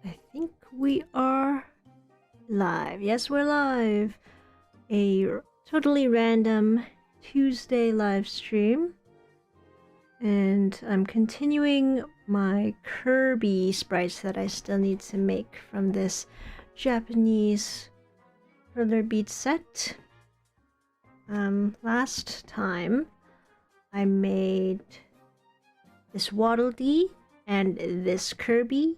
I think we are live. Yes, we're live. A totally random Tuesday live stream. And I'm continuing my Kirby sprites that I still need to make from this Japanese Perler Bead set. Last time I made this Waddle Dee and this Kirby.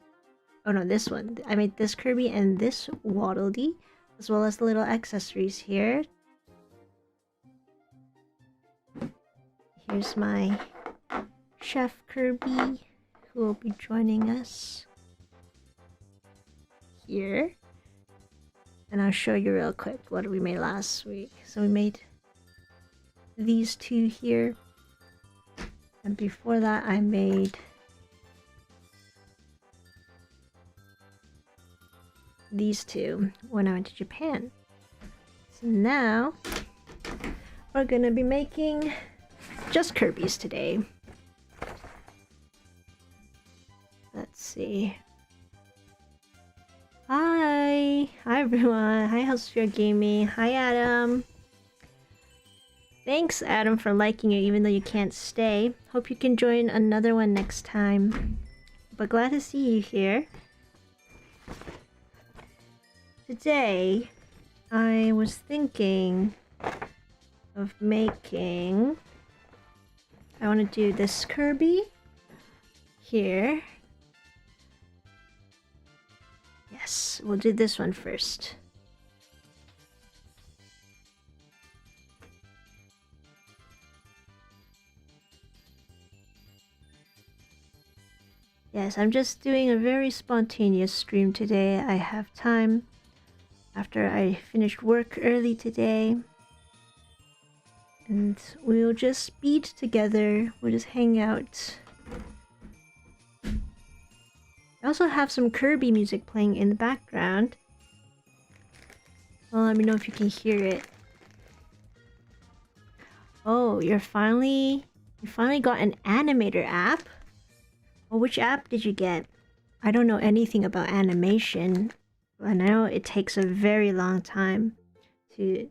Oh no, this one. I made this Kirby and this Waddle Dee, as well as the little accessories here. Here's my Chef Kirby, who will be joining us here. And I'll show you real quick what we made last week. So we made these two here. And before that I made these two when I went to Japan. So now we're gonna be making just Kirby's today. Let's see. Hi everyone. Hi Hellsphere Gaming. Hi Adam. Thanks Adam for liking it even though you can't stay. Hope you can join another one next time. But glad to see you here. Today, I was thinking of making... I want to do this Kirby here. Yes, we'll do this one first. Yes, I'm just doing a very spontaneous stream today. I have time. After I finished work early today, and we'll just bead together, we'll just hang out. I also have some Kirby music playing in the background. Well, let me know if you can hear it. Oh, you finally got an animator app? Well, which app did you get? I don't know anything about animation. I know it takes a very long time to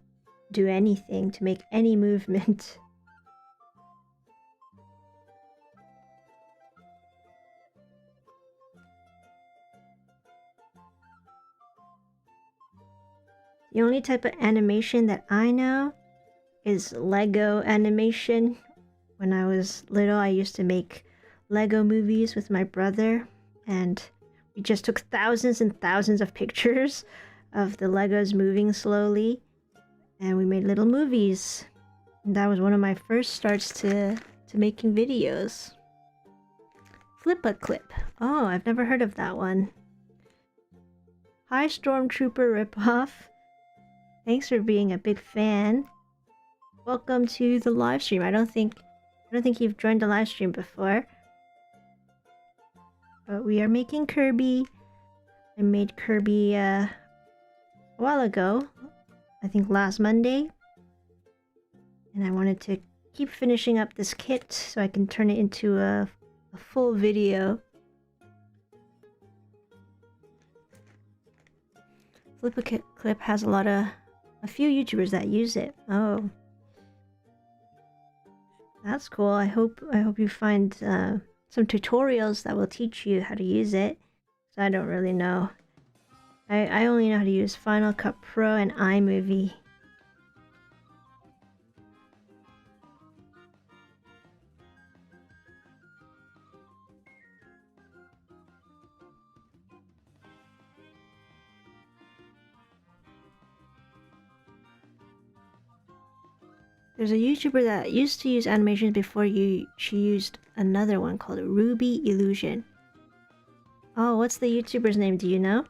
do anything, to make any movement. The only type of animation that I know is Lego animation. When I was little, I used to make Lego movies with my brother, and we just took thousands and thousands of pictures of the Legos moving slowly, and we made little movies. And that was one of my first starts to making videos. Flip-a-clip. Oh, I've never heard of that one. Hi, Stormtrooper ripoff. Thanks for being a big fan. Welcome to the live stream. I don't think you've joined the live stream before. But we are making Kirby. I made Kirby a while ago. I think last Monday. And I wanted to keep finishing up this kit so I can turn it into a full video. Flip-a-clip has a few YouTubers that use it. Oh. That's cool. I hope you find some tutorials that will teach you how to use it. So I don't really know. I only know how to use Final Cut Pro and iMovie. There's a YouTuber that used to use animations before she used another one called Ruby Illusion. Oh, what's the YouTuber's name? Do you know?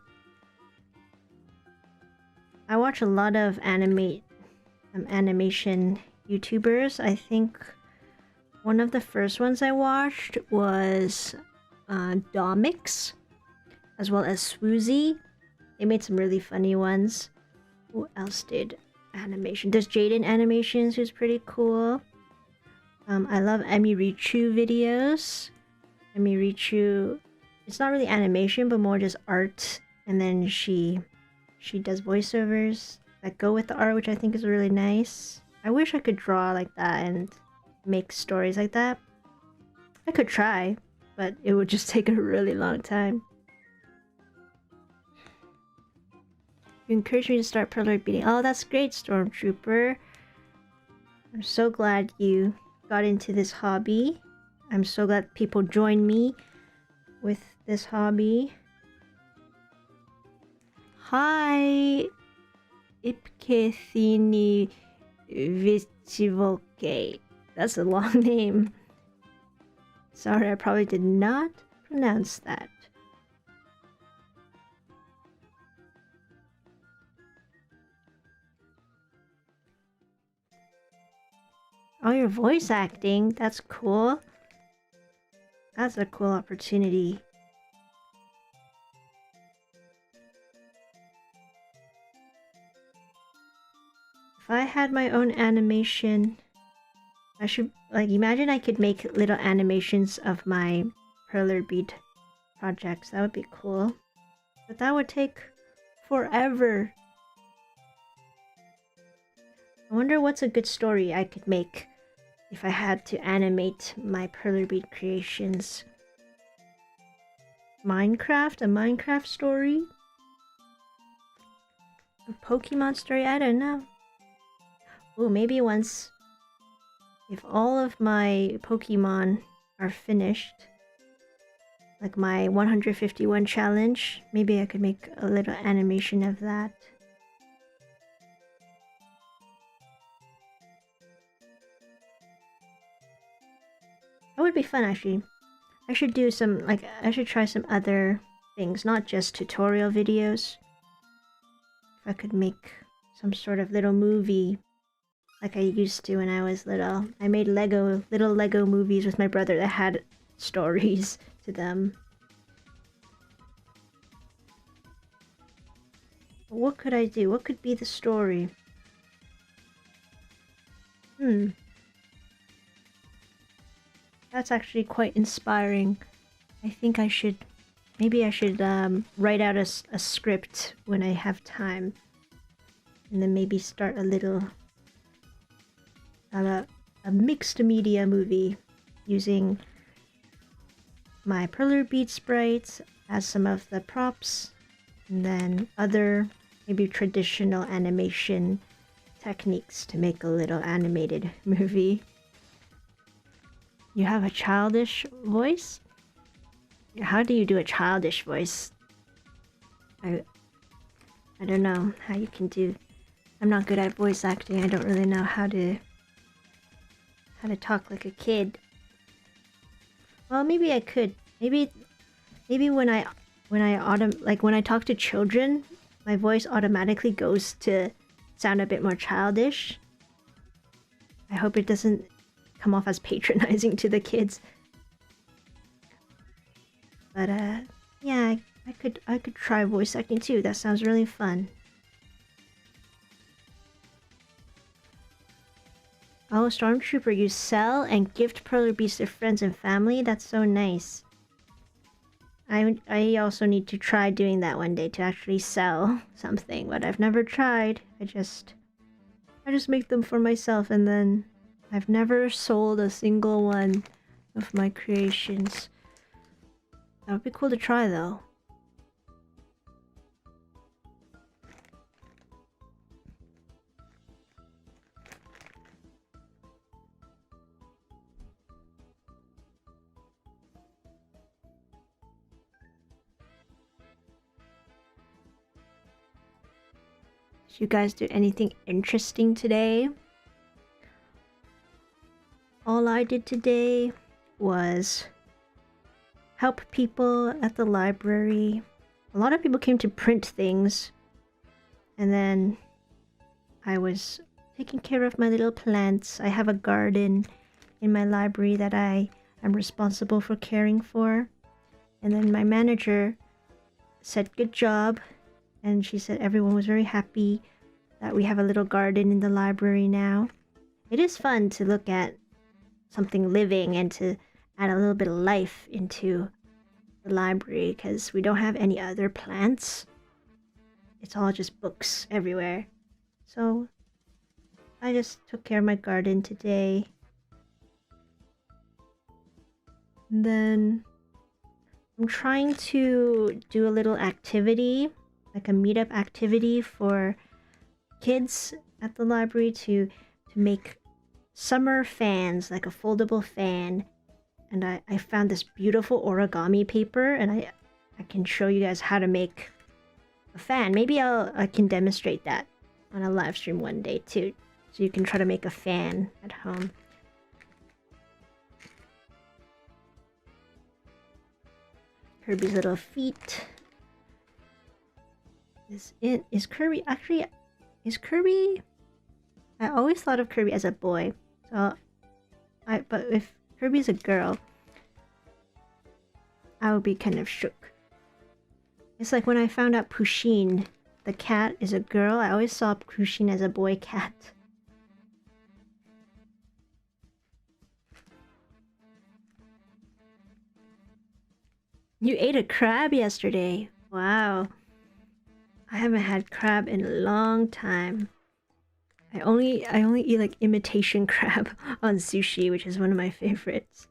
I watch a lot of animation YouTubers. I think one of the first ones I watched was Domix, as well as Swoozy. They made some really funny ones. Who else did animation? There's Jaden Animations, who's pretty cool. I love Emi Richu videos. Emi Richu it's not really animation, but more just art. And then she does voiceovers that go with the art, which I think is really nice. I wish I could draw like that and make stories like that. I could try, but it would just take a really long time. You encouraged me to start Perler Beading. Oh, that's great, Stormtrooper. I'm so glad you got into this hobby. I'm so glad people join me with this hobby. Hi, Ipkethini Vichivoke. That's a long name. Sorry, I probably did not pronounce that. Oh, you're voice acting. That's cool. That's a cool opportunity. If I had my own animation, I should, like, imagine I could make little animations of my Perler Bead projects. That would be cool. But that would take forever. I wonder what's a good story I could make if I had to animate my Perler Bead creations. Minecraft? A Minecraft story? A Pokemon story? I don't know. Oh, maybe once, if all of my Pokemon are finished, like my 151 challenge, maybe I could make a little animation of that. That would be fun, actually. I should do some, like, I should try some other things, not just tutorial videos. If I could make some sort of little movie like I used to when I was little. I made little Lego movies with my brother that had stories to them. What could I do? What could be the story? That's actually quite inspiring. I think I should... Maybe I should write out a script when I have time. And then maybe start a little... a mixed media movie using my Perler Bead sprites as some of the props, and then other maybe traditional animation techniques to make a little animated movie. You have a childish voice? How do you do a childish voice? I don't know how you can do... I'm not good at voice acting. I don't really know how to talk like a kid. Well, maybe I could. Maybe when I talk to children, my voice automatically goes to sound a bit more childish. I hope it doesn't come off as patronizing to the kids. But yeah, I could try voice acting too. That sounds really fun. Oh, Stormtrooper, you sell and gift Perler Beads to friends and family? That's so nice. I also need to try doing that one day, to actually sell something, but I've never tried. I just make them for myself, and then I've never sold a single one of my creations. That would be cool to try, though. Did you guys do anything interesting today? All I did today was help people at the library. A lot of people came to print things, and then I was taking care of my little plants. I have a garden in my library that I am responsible for caring for. And then my manager said good job, and she said everyone was very happy that we have a little garden in the library now. It is fun to look at something living and to add a little bit of life into the library because we don't have any other plants. It's all just books everywhere. So I just took care of my garden today. And then I'm trying to do a little activity, like a meetup activity for kids at the library to make summer fans, like a foldable fan. And I found this beautiful origami paper, and I can show you guys how to make a fan. Maybe I can demonstrate that on a live stream one day too, so you can try to make a fan at home. Kirby's little feet. Is Kirby actually? Is Kirby? I always thought of Kirby as a boy. So but if Kirby's a girl, I would be kind of shook. It's like when I found out Pusheen, the cat, is a girl, I always saw Pusheen as a boy cat. You ate a crab yesterday. Wow. I haven't had crab in a long time. I only eat like imitation crab on sushi, which is one of my favorites.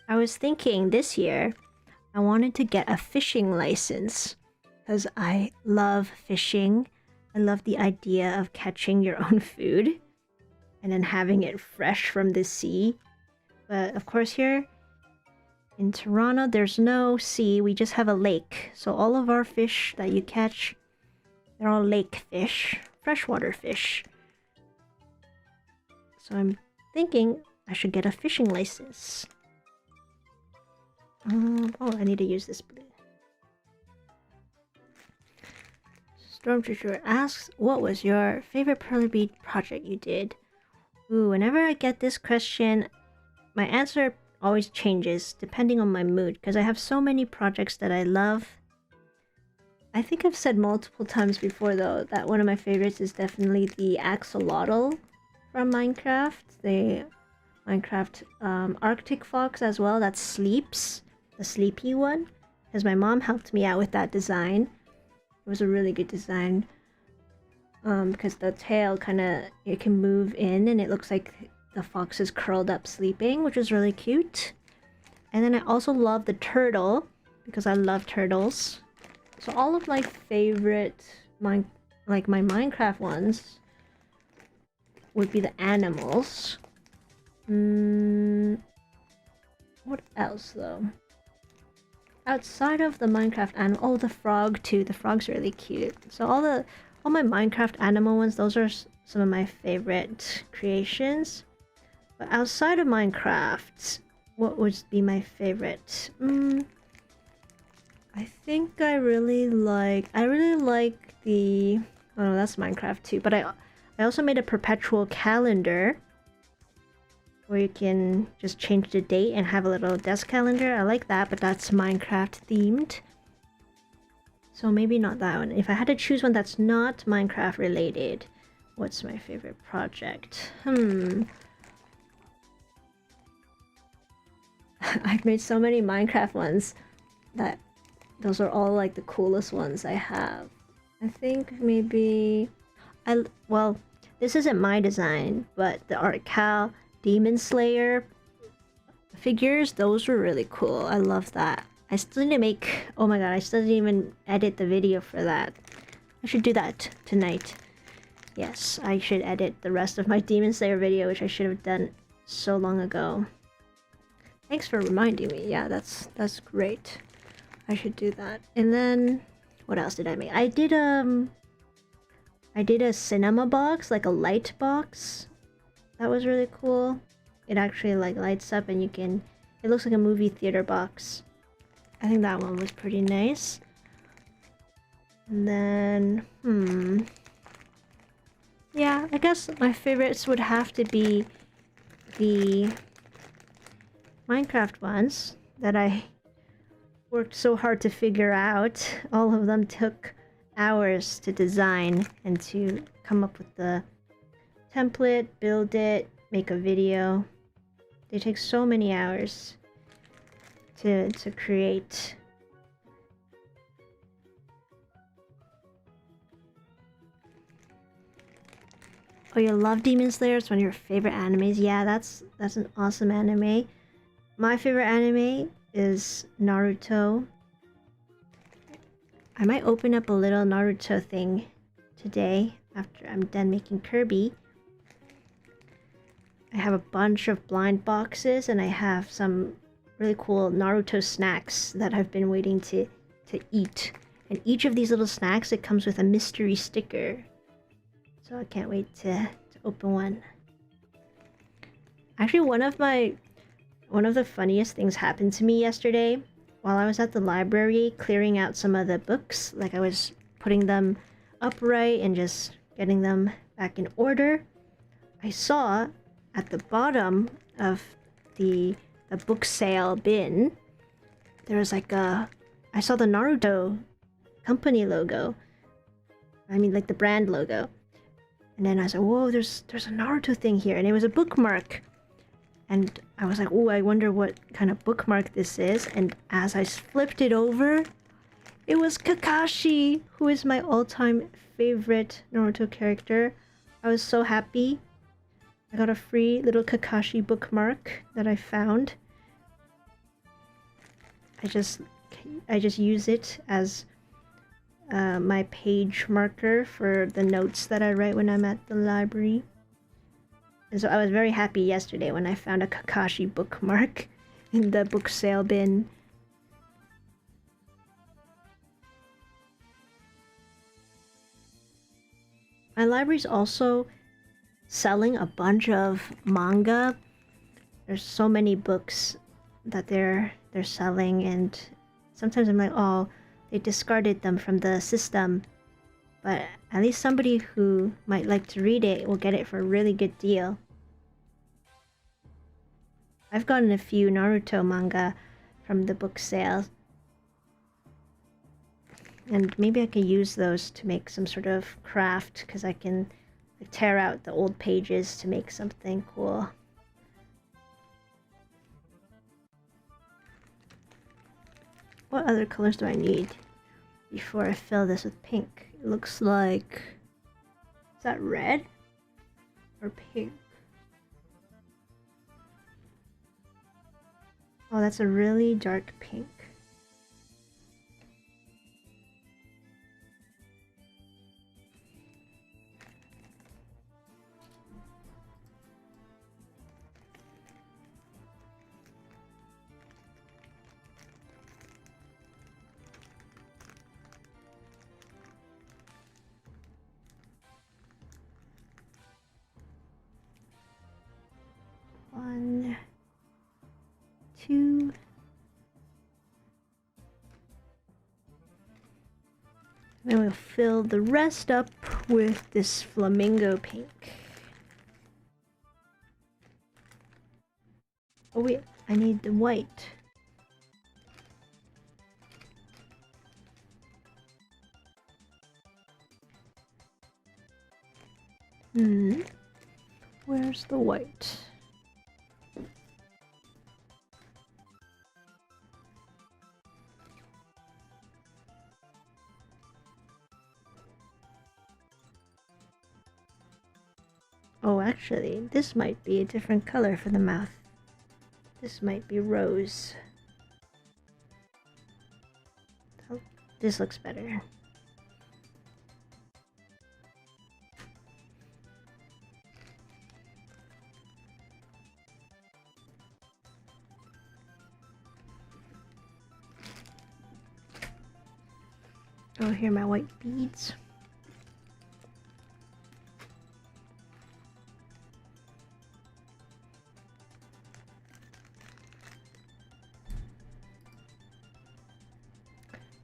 I was thinking this year I wanted to get a fishing license because I love fishing. I love the idea of catching your own food and then having it fresh from the sea. But of course here in Toronto, there's no sea, we just have a lake. So all of our fish that you catch, they're all lake fish, freshwater fish. So I'm thinking I should get a fishing license. Oh, I need to use this blue. Stormtrooper asks, what was your favorite Perler Bead project you did? Ooh, whenever I get this question, my answer always changes depending on my mood because I have so many projects that I love. I think I've said multiple times before though that one of my favorites is definitely the axolotl from Minecraft. The Minecraft Arctic fox as well that sleeps, the sleepy one, because my mom helped me out with that design. It was a really good design. Because the tail it can move in and it looks like the fox is curled up sleeping, which is really cute. And then I also love the turtle because I love turtles. So all of my favorite my Minecraft ones would be the animals. What else though? Outside of the Minecraft animal, oh, the frog too. The frog's really cute. So all my Minecraft animal ones, those are some of my favorite creations. But outside of Minecraft, what would be my favorite? I think I really like the... Oh no, that's Minecraft too. But I also made a perpetual calendar where you can just change the date and have a little desk calendar. I like that, but that's Minecraft themed. So maybe not that one. If I had to choose one that's not Minecraft related, what's my favorite project? I've made so many Minecraft ones that those are all like the coolest ones I have. I think maybe... Well, this isn't my design, but the Art Cal Demon Slayer figures, those were really cool. I love that. I still need to make... Oh my god, I still didn't even edit the video for that. I should do that tonight. Yes, I should edit the rest of my Demon Slayer video, which I should have done so long ago. Thanks for reminding me. Yeah, that's great. I should do that. And then... What else did I make? I did a cinema box, like a light box. That was really cool. It actually like lights up and you can... It looks like a movie theater box. I think that one was pretty nice. And then... Yeah, I guess my favorites would have to be the Minecraft ones that I worked so hard to figure out. All of them took hours to design and to come up with the template, build it, make a video. They take so many hours to create. Oh, you love Demon Slayer? It's one of your favorite animes? Yeah, that's an awesome anime. My favorite anime is Naruto. I might open up a little Naruto thing today after I'm done making Kirby. I have a bunch of blind boxes and I have some really cool Naruto snacks that I've been waiting to eat. And each of these little snacks, it comes with a mystery sticker. So I can't wait to open one. Actually, one of the funniest things happened to me yesterday while I was at the library clearing out some of the books. Like I was putting them upright and just getting them back in order. I saw at the bottom of the book sale bin, there was like I saw the Naruto company logo. I mean like the brand logo. And then I said, whoa, there's a Naruto thing here. And it was a bookmark. And I was like, oh, I wonder what kind of bookmark this is. And as I flipped it over, it was Kakashi, who is my all-time favorite Naruto character. I was so happy. I got a free little Kakashi bookmark that I found. I just use it as my page marker for the notes that I write when I'm at the library. And so I was very happy yesterday when I found a Kakashi bookmark in the book sale bin. My library's also selling a bunch of manga. There's so many books that they're selling, and sometimes I'm like, oh, they discarded them from the system. But at least somebody who might like to read it will get it for a really good deal. I've gotten a few Naruto manga from the book sale. And maybe I could use those to make some sort of craft, because I can tear out the old pages to make something cool. What other colors do I need before I fill this with pink? It looks like... is that red? Or pink? Oh, that's a really dark pink. One, two, then we'll fill the rest up with this flamingo pink. Oh wait, I need the white. Where's the white? Oh, actually, this might be a different color for the mouth. This might be rose. Oh, this looks better. Oh, here are my white beads.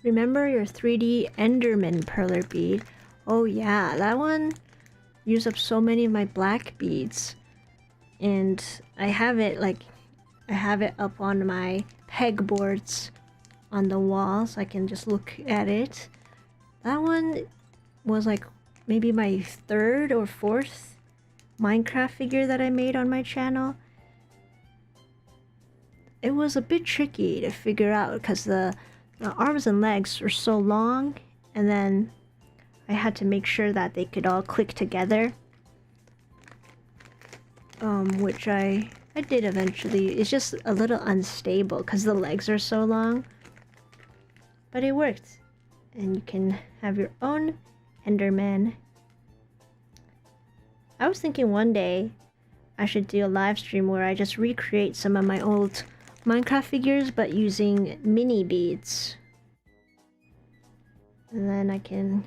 Remember your 3D Enderman Perler bead? Oh yeah, that one used up so many of my black beads. And I have it up on my pegboards on the wall so I can just look at it. That one was like maybe my third or fourth Minecraft figure that I made on my channel. It was a bit tricky to figure out because the arms and legs were so long, and then I had to make sure that they could all click together. Which I did eventually. It's just a little unstable because the legs are so long. But it worked. And you can have your own Enderman. I was thinking one day I should do a live stream where I just recreate some of my old Minecraft figures but using mini beads. And then I can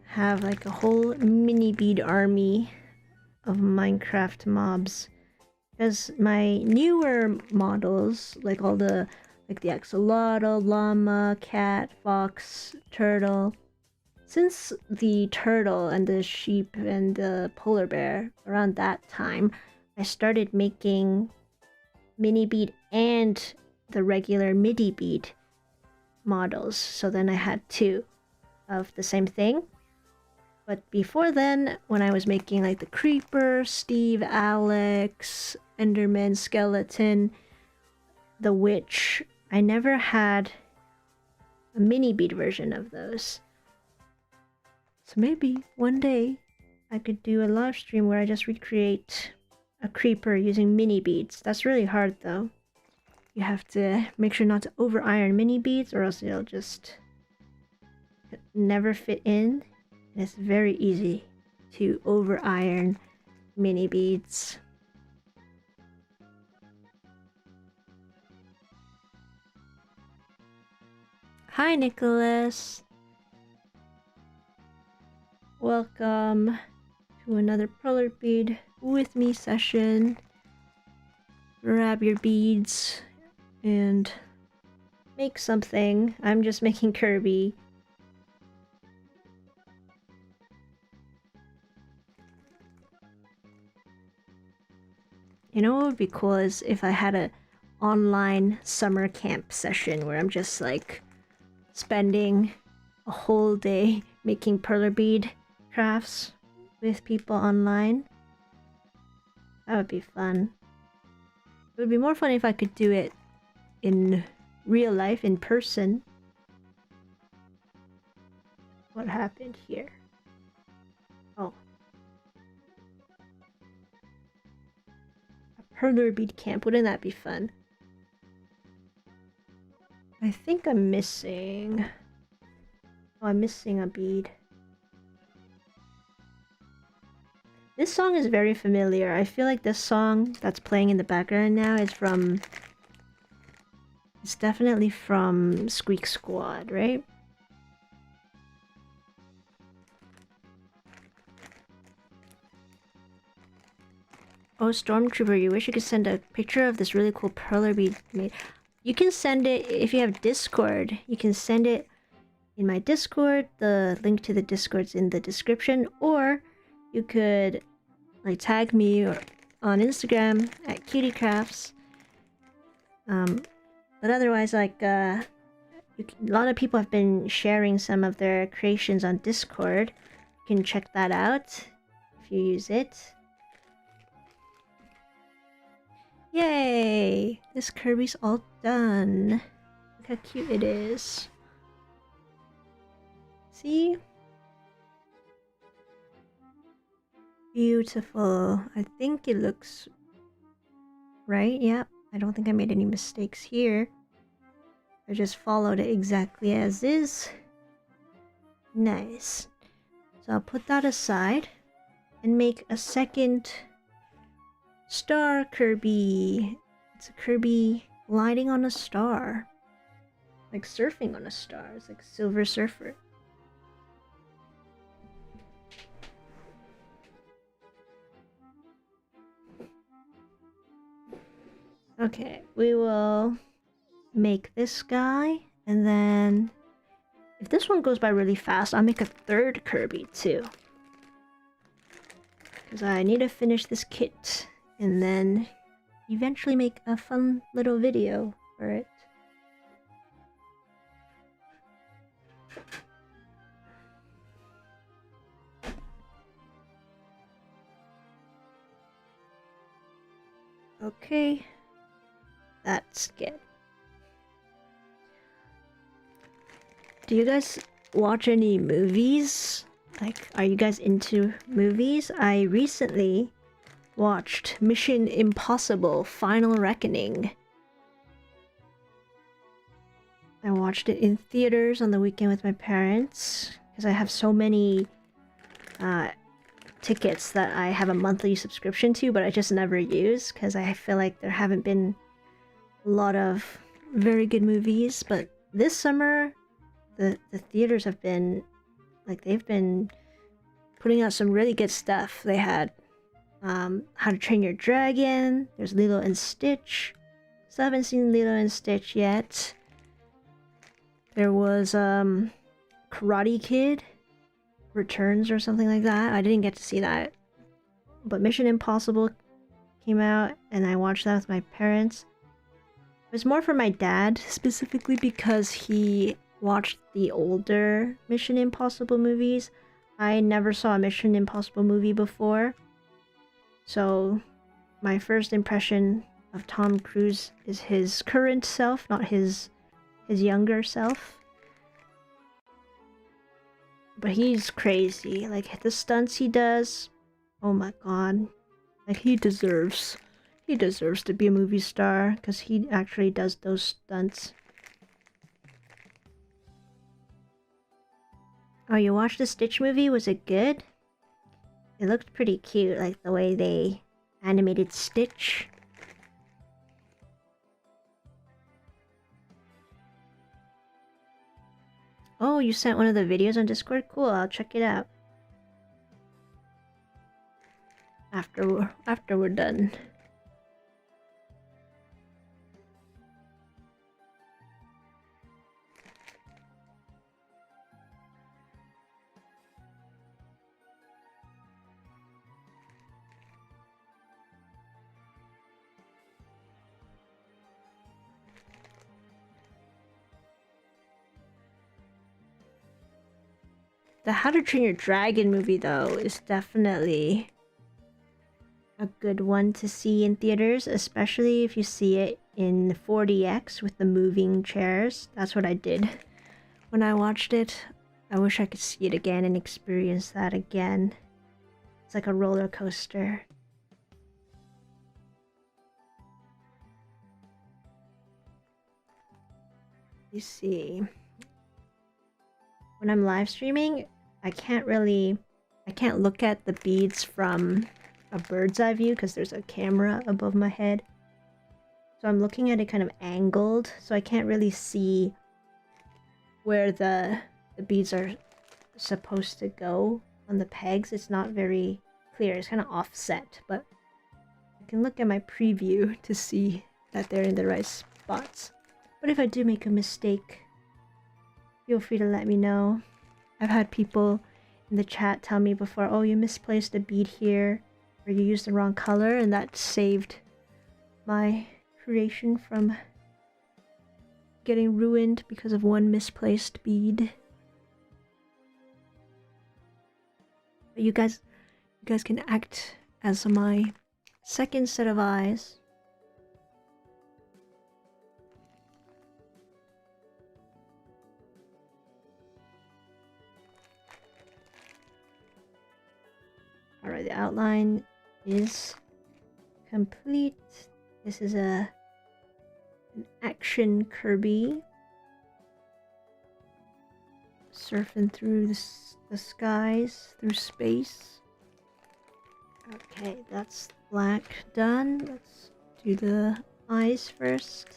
have like a whole mini bead army of Minecraft mobs. Because my newer models, like all the axolotl, llama, cat, fox, turtle. Since the turtle and the sheep and the polar bear, around that time, I started making mini bead and the regular midi bead models. So then I had two of the same thing. But before then, when I was making like the creeper, Steve, Alex, Enderman, skeleton, the witch, I never had a mini bead version of those. So maybe one day I could do a live stream where I just recreate a creeper using mini beads. That's really hard though. You have to make sure not to over iron mini beads or else they'll just never fit in. And it's very easy to over iron mini beads. Hi Nicholas! Welcome to another Perler Bead with me session. Grab your beads and make something. I'm just making Kirby. You know what would be cool is if I had a online summer camp session where I'm just like spending a whole day making Perler bead crafts with people online. That would be fun. It would be more fun if I could do it in real life, in person. What happened here? Oh. A Perler bead camp, wouldn't that be fun? I think I'm missing... Oh, I'm missing a bead. This song is very familiar. I feel like this song that's playing in the background now is from... It's definitely from Squeak Squad, right? Oh, Stormtrooper, you wish you could send a picture of this really cool Perler bead made. You can send it if you have Discord. You can send it in my Discord. The link to the Discord's in the description. Or you could like tag me on Instagram at cutiecrafts. But otherwise, like a lot of people have been sharing some of their creations on Discord. You can check that out if you use it. Yay! This Kirby's all done. Look how cute it is. See? Beautiful. I think it looks right. Yeah, I don't think I made any mistakes here. I just followed it exactly as is. Nice. So I'll put that aside and make a second star Kirby. It's a Kirby gliding on a star. Like surfing on a star. It's like Silver Surfer. Okay, we will make this guy, and then if this one goes by really fast, I'll make a third Kirby too. Because I need to finish this kit, and then eventually make a fun little video for it. Okay, that's good. Do you guys watch any movies? Like, are you guys into movies? I recently watched Mission Impossible Final Reckoning. I watched it in theaters on the weekend with my parents because I have so many tickets that I have a monthly subscription to, but I just never use because I feel like there haven't been a lot of very good movies. But this summer, the theaters have been, like, they've been putting out some really good stuff. They had How to Train Your Dragon, there's Lilo and Stitch. Still haven't seen Lilo and Stitch yet. There was Karate Kid Returns or something like that. I didn't get to see that. But Mission Impossible came out and I watched that with my parents. It was more for my dad specifically because he watched the older Mission Impossible movies. I never saw a Mission Impossible movie before. So my first impression of Tom Cruise is his current self, not his younger self. But he's crazy. Like, the stunts he does, oh my god. Like, he deserves to be a movie star because he actually does those stunts. Oh, you watched the Stitch movie? Was it good? It looked pretty cute, like the way they animated Stitch. Oh, you sent one of the videos on Discord? Cool, I'll check it out. After we're done. The How to Train Your Dragon movie, though, is definitely a good one to see in theaters, especially if you see it in 4DX with the moving chairs. That's what I did when I watched it. I wish I could see it again and experience that again. It's like a roller coaster. You see, when I'm live streaming, I can't look at the beads from a bird's eye view because there's a camera above my head. So I'm looking at it kind of angled, so I can't really see where the beads are supposed to go on the pegs. It's not very clear. It's kind of offset, but I can look at my preview to see that they're in the right spots. But if I do make a mistake, feel free to let me know. I've had people in the chat tell me before, oh, you misplaced a bead here, or you used the wrong color, and that saved my creation from getting ruined because of one misplaced bead. But you guys can act as my second set of eyes. Alright, the outline is complete. This is an action Kirby surfing through the skies, through space. Okay, that's black done. Let's do the eyes first.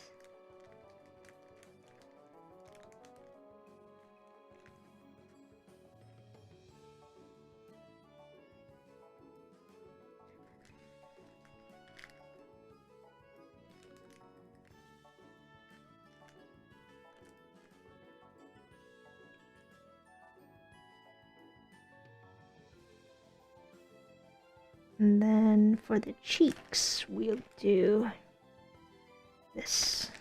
And then for the cheeks, we'll do this.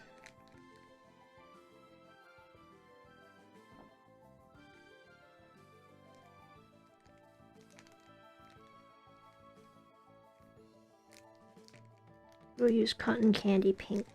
We'll use cotton candy pink.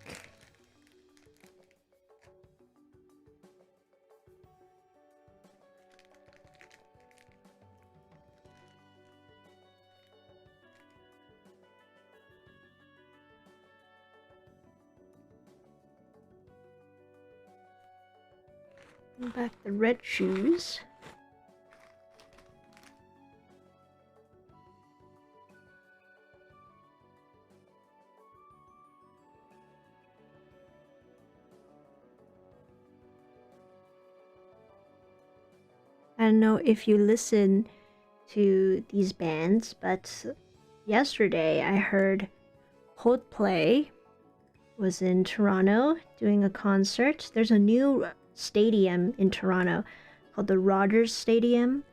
Back the red shoes. I don't know if you listen to these bands, but yesterday I heard Coldplay was in Toronto doing a concert. There's a new stadium in Toronto called the Rogers Stadium,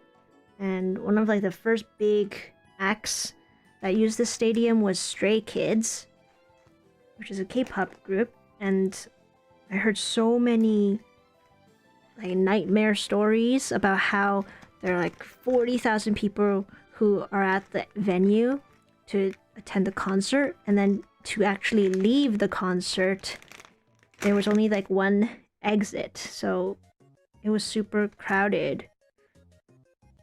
and one of like the first big acts that used the stadium was Stray Kids, which is a K-pop group. And I heard so many like nightmare stories about how there are like 40,000 people who are at the venue to attend the concert, and then to actually leave the concert there was only like one exit, so it was super crowded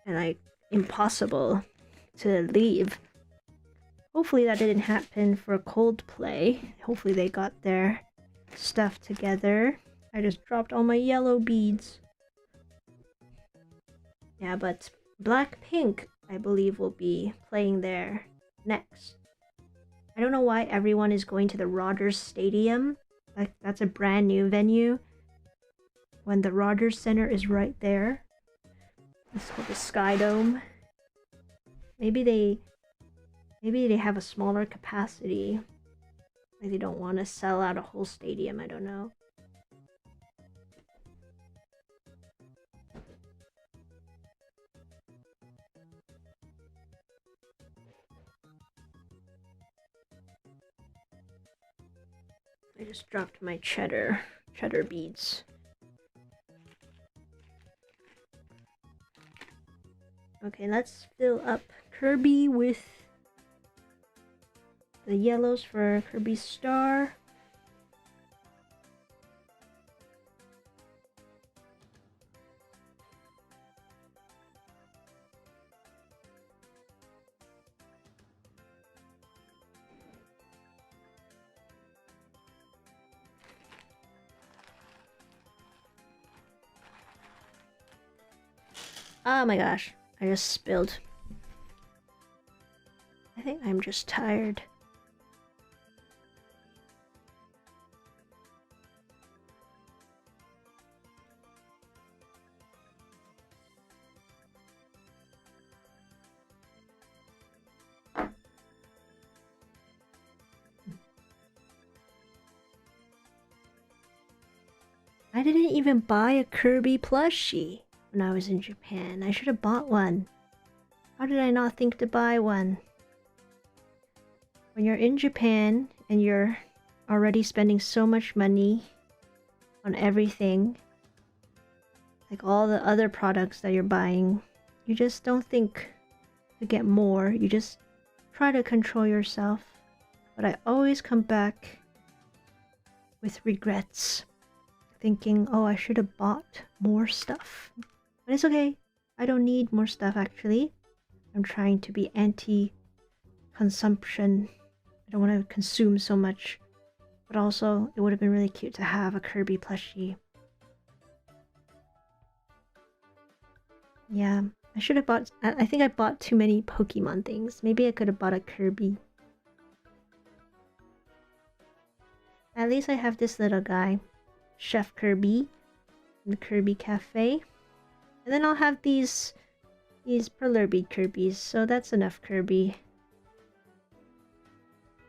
and like impossible to leave. Hopefully that didn't happen for Coldplay. Hopefully they got their stuff together. I just dropped all my yellow beads. Yeah, but Blackpink, I believe, will be playing there next. I don't know why everyone is going to the Rogers Stadium. Like, that's a brand new venue when the Rogers Center is right there. It's called the Sky Dome. Maybe they have a smaller capacity. Like, they don't want to sell out a whole stadium, I don't know. I just dropped my cheddar beads. Okay, let's fill up Kirby with the yellows for Kirby's star. Oh my gosh, I just spilled. I think I'm just tired. I didn't even buy a Kirby plushie when I was in Japan. I should have bought one. How did I not think to buy one? When you're in Japan and you're already spending so much money on everything, like all the other products that you're buying, you just don't think to get more. You just try to control yourself. But I always come back with regrets, thinking, oh, I should have bought more stuff. But it's okay. I don't need more stuff, actually. I'm trying to be anti-consumption. I don't want to consume so much. But also, it would have been really cute to have a Kirby plushie. Yeah, I should have bought... I think I bought too many Pokemon things. Maybe I could have bought a Kirby. At least I have this little guy. Chef Kirby. In the Kirby Cafe. And then I'll have these Perler Bead Kirbys, so that's enough Kirby.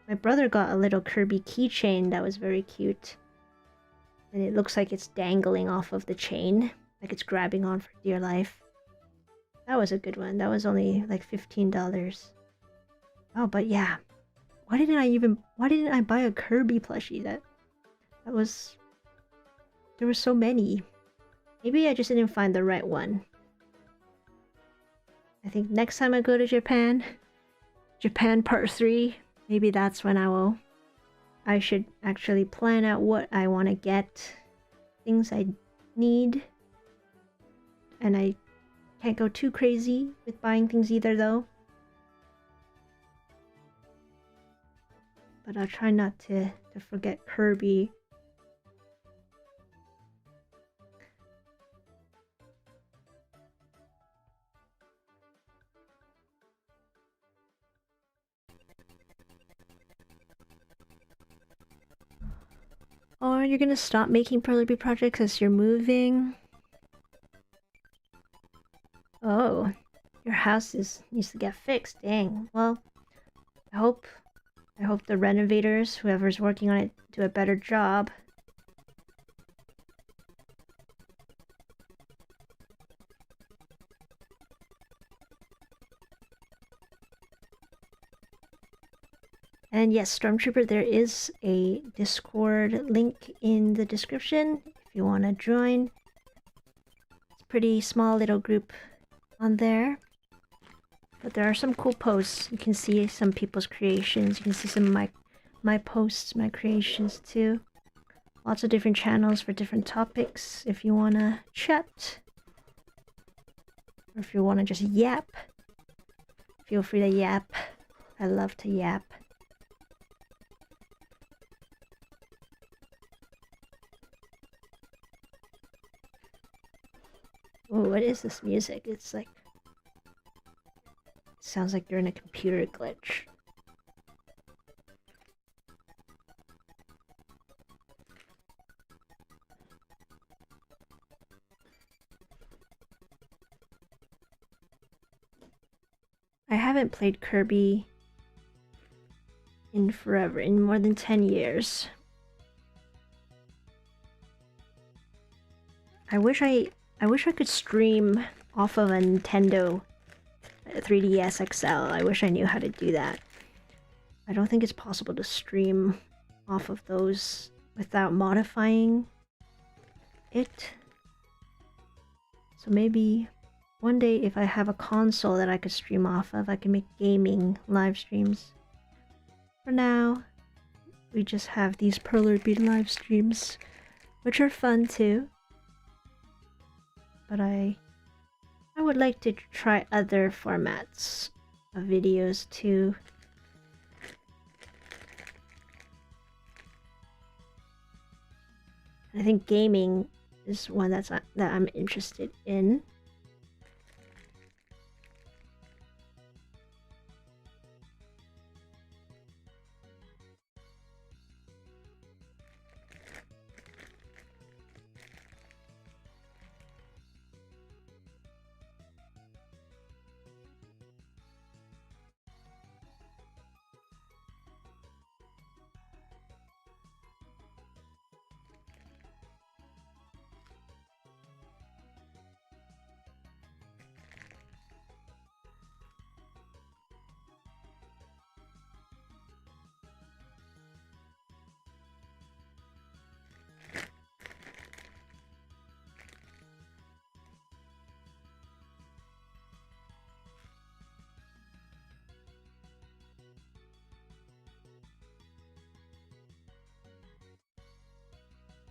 My brother got a little Kirby keychain that was very cute. And it looks like it's dangling off of the chain, like it's grabbing on for dear life. That was a good one. That was only like $15. Oh, but yeah. Why didn't I buy a Kirby plushie? That was... There were so many. Maybe I just didn't find the right one. I think next time I go to Japan Part 3, maybe that's when I will I should actually plan out what I want to get, things I need, and I can't go too crazy with buying things either though. But I'll try not to forget Kirby. Or you're gonna stop making Perler Bead projects as you're moving. Oh, your house needs to get fixed. Dang. Well, I hope the renovators, whoever's working on it, do a better job. And yes, Stormtrooper, there is a Discord link in the description if you want to join. It's a pretty small little group on there. But there are some cool posts. You can see some people's creations. You can see some of my posts, my creations too. Lots of different channels for different topics if you want to chat. Or if you want to just yap. Feel free to yap. I love to yap. Oh, what is this music? It's like... sounds like you're in a computer glitch. I haven't played Kirby in forever, in more than 10 years. I wish I could stream off of a Nintendo 3DS XL. I wish I knew how to do that. I don't think it's possible to stream off of those without modifying it. So maybe one day if I have a console that I could stream off of, I can make gaming live streams. For now, we just have these Perler Bead live streams, which are fun too. But I would like to try other formats of videos too. I think gaming is one that I'm interested in.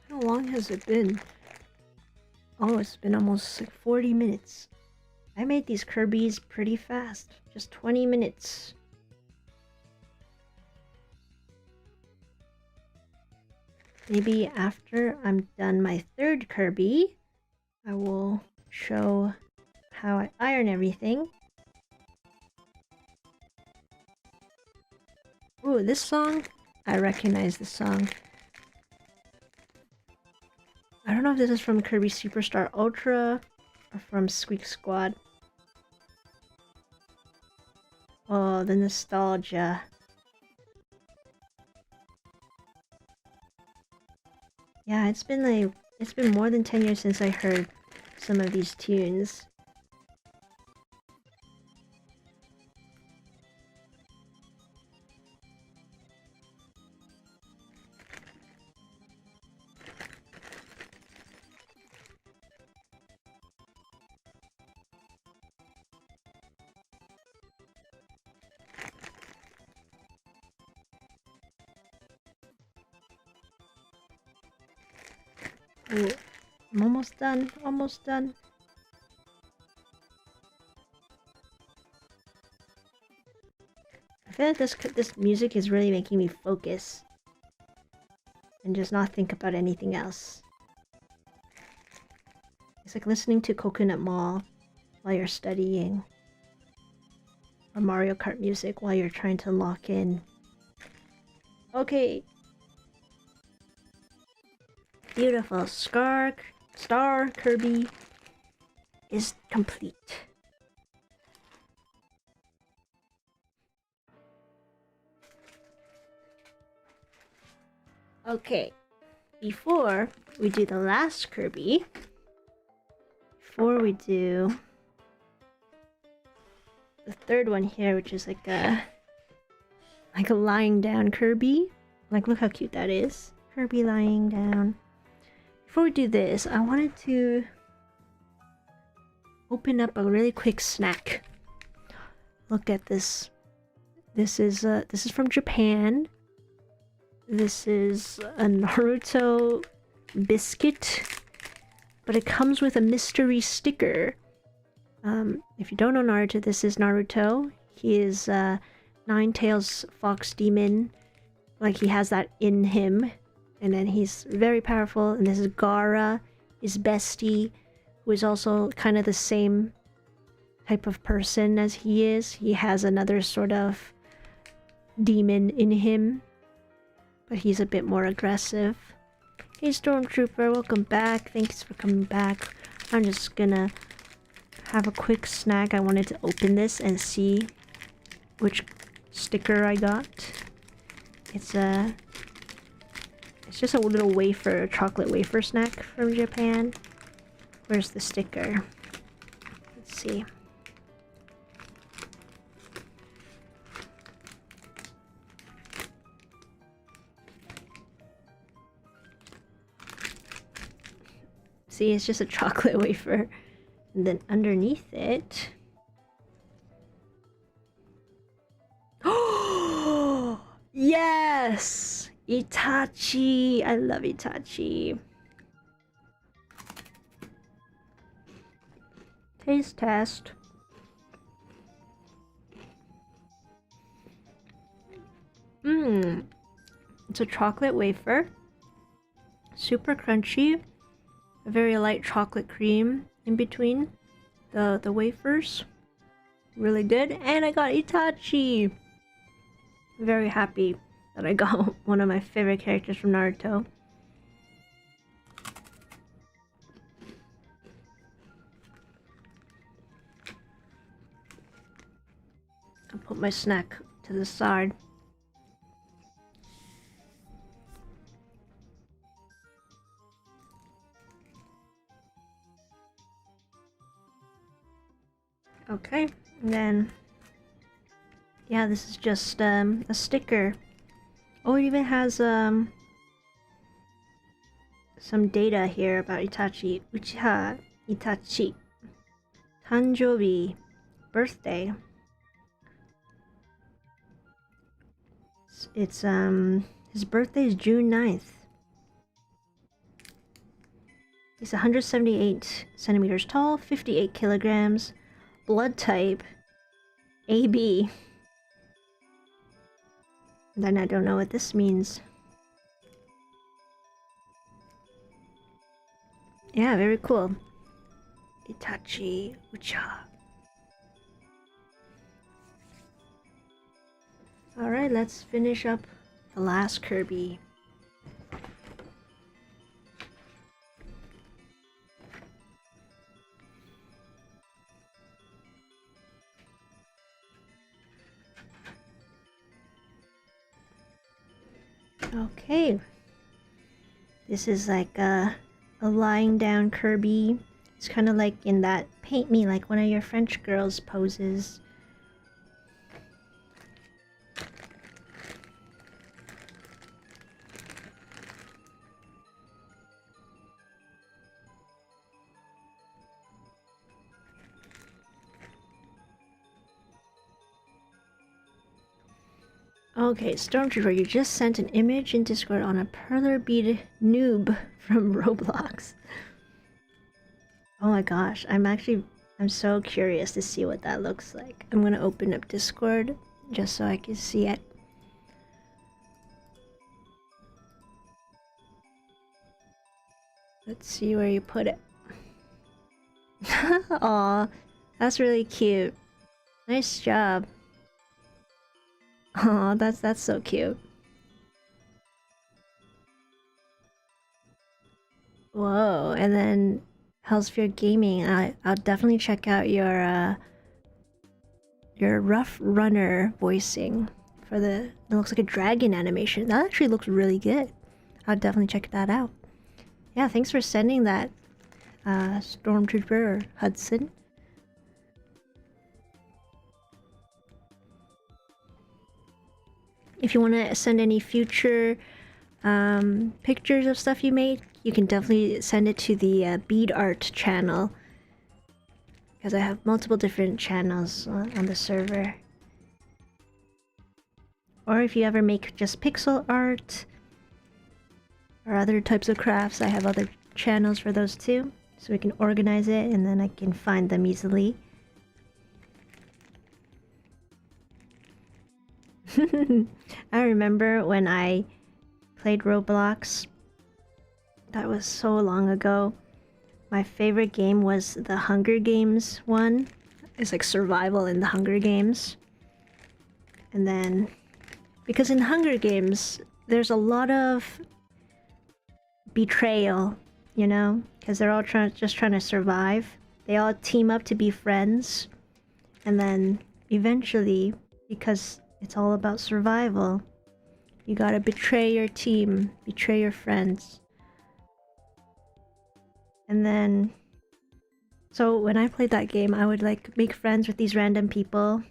How long has it been? Oh, it's been almost like 40 minutes. I made these Kirbys pretty fast. Just 20 minutes. Maybe after I'm done my third Kirby, I will show how I iron everything. Ooh, this song? I recognize this song. I don't know if this is from Kirby Superstar Ultra or from Squeak Squad. Oh, the nostalgia. Yeah, it's been more than 10 years since I heard some of these tunes. Ooh, I'm almost done. Almost done. I feel like this music is really making me focus and just not think about anything else. It's like listening to Coconut Mall while you're studying, or Mario Kart music while you're trying to lock in. Okay. Beautiful. Star Kirby is complete. Okay, before we do the last Kirby, before we do the third one here, which is like a lying down Kirby. Like, look how cute that is. Kirby lying down. Before we do this, I wanted to open up a really quick snack. Look at this. This is from Japan. This is a Naruto biscuit, but it comes with a mystery sticker. If you don't know Naruto, this is Naruto. He is Nine-Tails Fox Demon. Like, he has that in him. And then he's very powerful. And this is Gaara, his bestie, who is also kind of the same type of person as he is. He has another sort of demon in him, but he's a bit more aggressive. Hey Stormtrooper, welcome back. Thanks for coming back. I'm just gonna have a quick snack. I wanted to open this and see which sticker I got. It's just a little wafer, chocolate wafer snack from Japan. Where's the sticker? Let's see. See, it's just a chocolate wafer. And then underneath it... Oh! Yes! Itachi! I love Itachi. Taste test. Mmm. It's a chocolate wafer. Super crunchy. A very light chocolate cream in between the wafers. Really good. And I got Itachi! Very happy that I got one of my favorite characters from Naruto. I'll put my snack to the side. Okay, and then yeah, this is just a sticker. Oh, it even has some data here about Itachi. Uchiha Itachi. Tanjobi. Birthday. It's his birthday is June 9th. He's 178 centimeters tall, 58 kilograms. Blood type AB. Then I don't know what this means. Yeah, very cool. Itachi Uchiha. Alright, let's finish up the last Kirby. Okay. This is like a lying down Kirby. It's kind of like in that paint me like one of your French girls poses. Okay, Stormtrooper, you just sent an image in Discord on a Perler Bead noob from Roblox. Oh my gosh, I'm so curious to see what that looks like. I'm gonna open up Discord just so I can see it. Let's see where you put it. Aw, that's really cute. Nice job. Aw, that's so cute. Whoa, and then Hellsphere Gaming, I'll definitely check out your Rough Runner voicing for the... It looks like a dragon animation. That actually looks really good. I'll definitely check that out. Yeah, thanks for sending that, Stormtrooper Hudson. If you want to send any future pictures of stuff you made, you can definitely send it to the Bead Art channel. Because I have multiple different channels on the server. Or if you ever make just pixel art or other types of crafts, I have other channels for those too. So we can organize it and then I can find them easily. I remember when I played Roblox. That was so long ago. My favorite game was the Hunger Games one. It's like survival in the Hunger Games. And then, because in Hunger Games, there's a lot of betrayal, you know? Because they're all just trying to survive. They all team up to be friends. And then, eventually, because it's all about survival, you gotta betray your team, betray your friends. And then, so when I played that game, I would like make friends with these random people,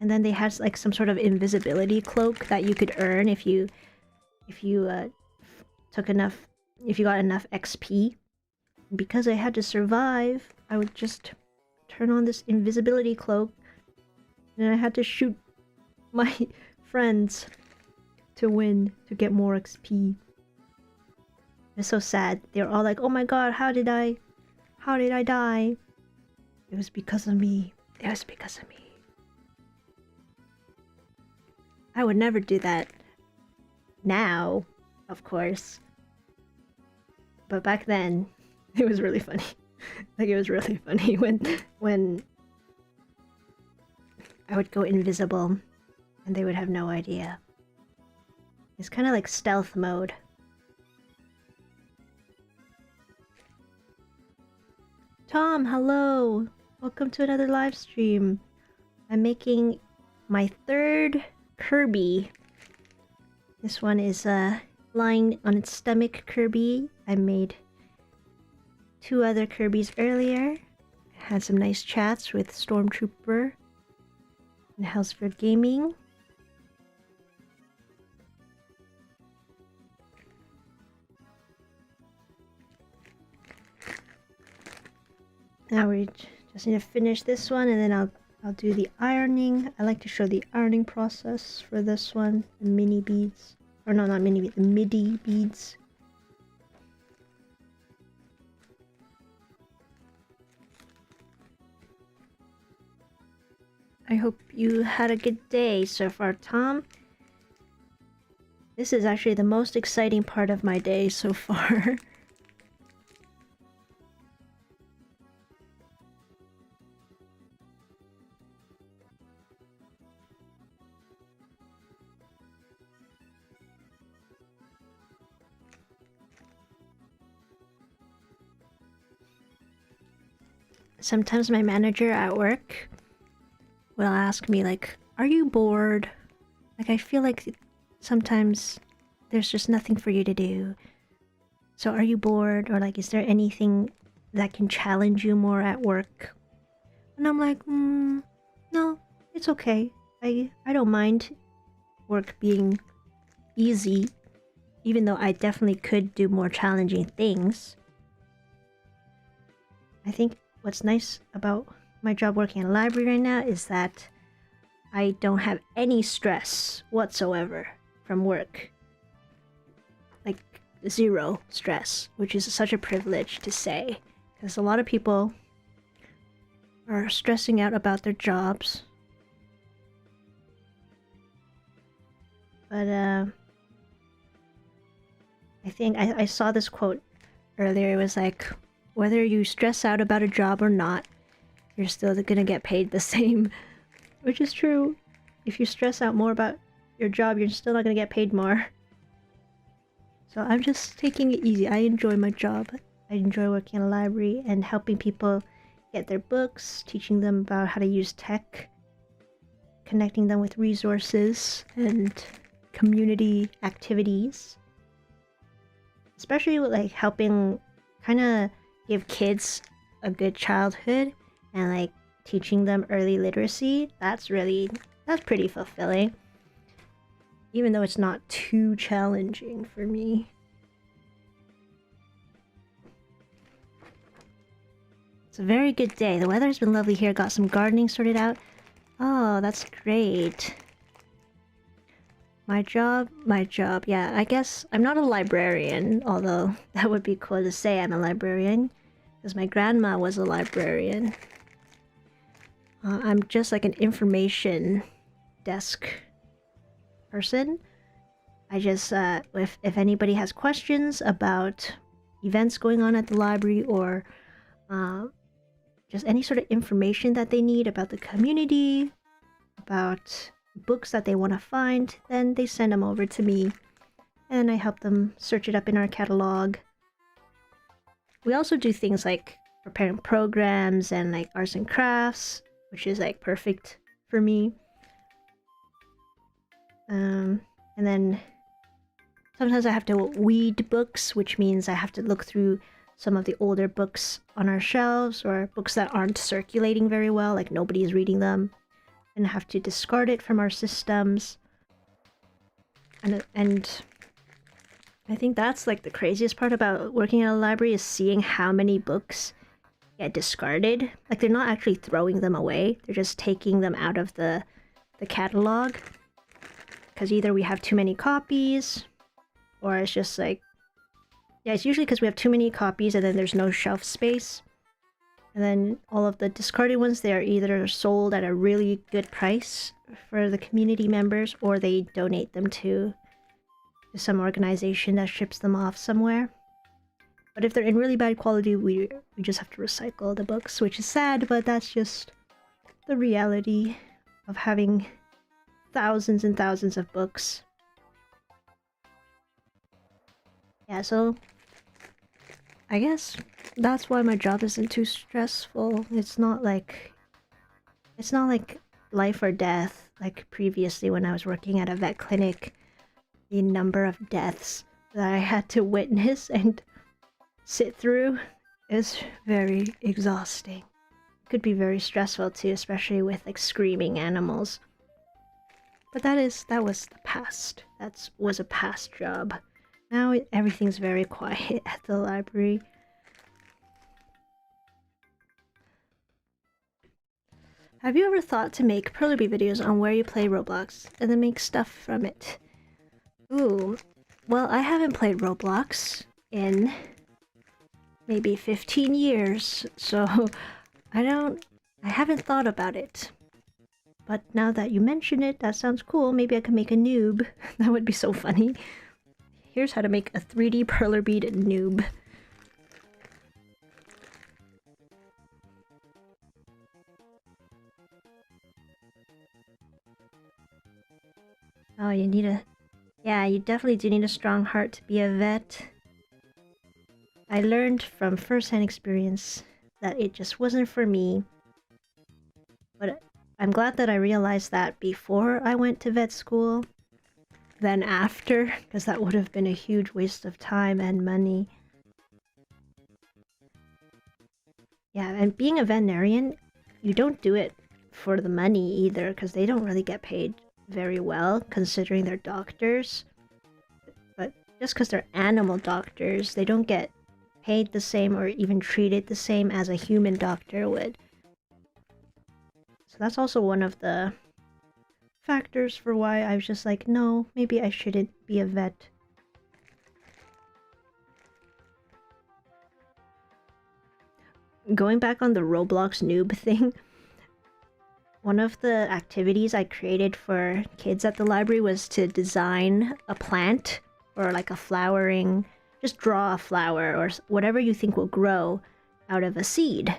and then they had like some sort of invisibility cloak that you could earn if you got enough XP. Because I had to survive, I would just turn on this invisibility cloak, and I had to shoot my friends to win, to get more XP. It's so sad. They're all like, oh my god, how did I die? It was because of me. It was because of me. I would never do that now, of course. But back then, it was really funny. Like, it was really funny when I would go invisible and they would have no idea. It's kind of like stealth mode. Tom, hello! Welcome to another live stream. I'm making my third Kirby. This one is lying on its stomach Kirby. I made 2 other Kirbys earlier. Had some nice chats with Stormtrooper and Hellsphere Gaming. Now we just need to finish this one, and then I'll do the ironing. I like to show the ironing process for this one. The mini beads, or no, not mini beads, the MIDI beads. I hope you had a good day so far, Tom. This is actually the most exciting part of my day so far. Sometimes my manager at work will ask me like, are you bored? Like, I feel like sometimes there's just nothing for you to do. So are you bored? Or like, is there anything that can challenge you more at work? And I'm like, no, it's okay. I don't mind work being easy, even though I definitely could do more challenging things. I think what's nice about my job working in a library right now is that I don't have any stress whatsoever from work. Like, zero stress, which is such a privilege to say. Because a lot of people are stressing out about their jobs. But, I think I saw this quote earlier. It was like, whether you stress out about a job or not, you're still gonna get paid the same. Which is true. If you stress out more about your job, you're still not gonna get paid more. So I'm just taking it easy. I enjoy my job. I enjoy working in a library and helping people get their books, teaching them about how to use tech, connecting them with resources and community activities. Especially with, like, helping kind of give kids a good childhood and like teaching them early literacy. That's pretty fulfilling. Even though it's not too challenging for me. It's a very good day. The weather's been lovely here. Got some gardening sorted out. Oh, that's great. My job. Yeah, I guess I'm not a librarian, although that would be cool to say I'm a librarian, because my grandma was a librarian. I'm just like an information desk person. I just, if anybody has questions about events going on at the library or just any sort of information that they need about the community, about books that they want to find, then they send them over to me and I help them search it up in our catalog. We also do things like preparing programs and like arts and crafts, which is like perfect for me. And then sometimes I have to weed books, which means I have to look through some of the older books on our shelves or books that aren't circulating very well, like nobody's reading them, and have to discard it from our systems. And I think that's like the craziest part about working at a library is seeing how many books get discarded. Like, they're not actually throwing them away, they're just taking them out of the catalog. Because either we have too many copies, or it's just like... Yeah, it's usually because we have too many copies and then there's no shelf space. And then all of the discarded ones, they are either sold at a really good price for the community members, or they donate them to some organization that ships them off somewhere. But if they're in really bad quality, we just have to recycle the books, which is sad, but that's just the reality of having thousands and thousands of books. Yeah, so I guess that's why my job isn't too stressful. It's not like life or death like previously when I was working at a vet clinic. The number of deaths that I had to witness and sit through is very exhausting. It could be very stressful too, especially with like screaming animals. But that was the past. That was a past job. Now everything's very quiet at the library. Have you ever thought to make Perler Bead videos on where you play Roblox and then make stuff from it? Ooh, well, I haven't played Roblox in maybe 15 years, so I haven't thought about it. But now that you mention it, that sounds cool. Maybe I could make a noob. That would be so funny. Here's how to make a 3D Perler Bead noob. Oh, you need a... Yeah, you definitely do need a strong heart to be a vet. I learned from first-hand experience that it just wasn't for me. But I'm glad that I realized that before I went to vet school than after, because that would have been a huge waste of time and money. Yeah, and being a veterinarian, you don't do it for the money either, because they don't really get paid very well considering they're doctors. But just because they're animal doctors, they don't get paid the same or even treated the same as a human doctor would. So that's also one of the factors for why I was just like, no, maybe I shouldn't be a vet. Going back on the Roblox noob thing, one of the activities I created for kids at the library was to design a plant or like a flowering, just draw a flower or whatever you think will grow out of a seed.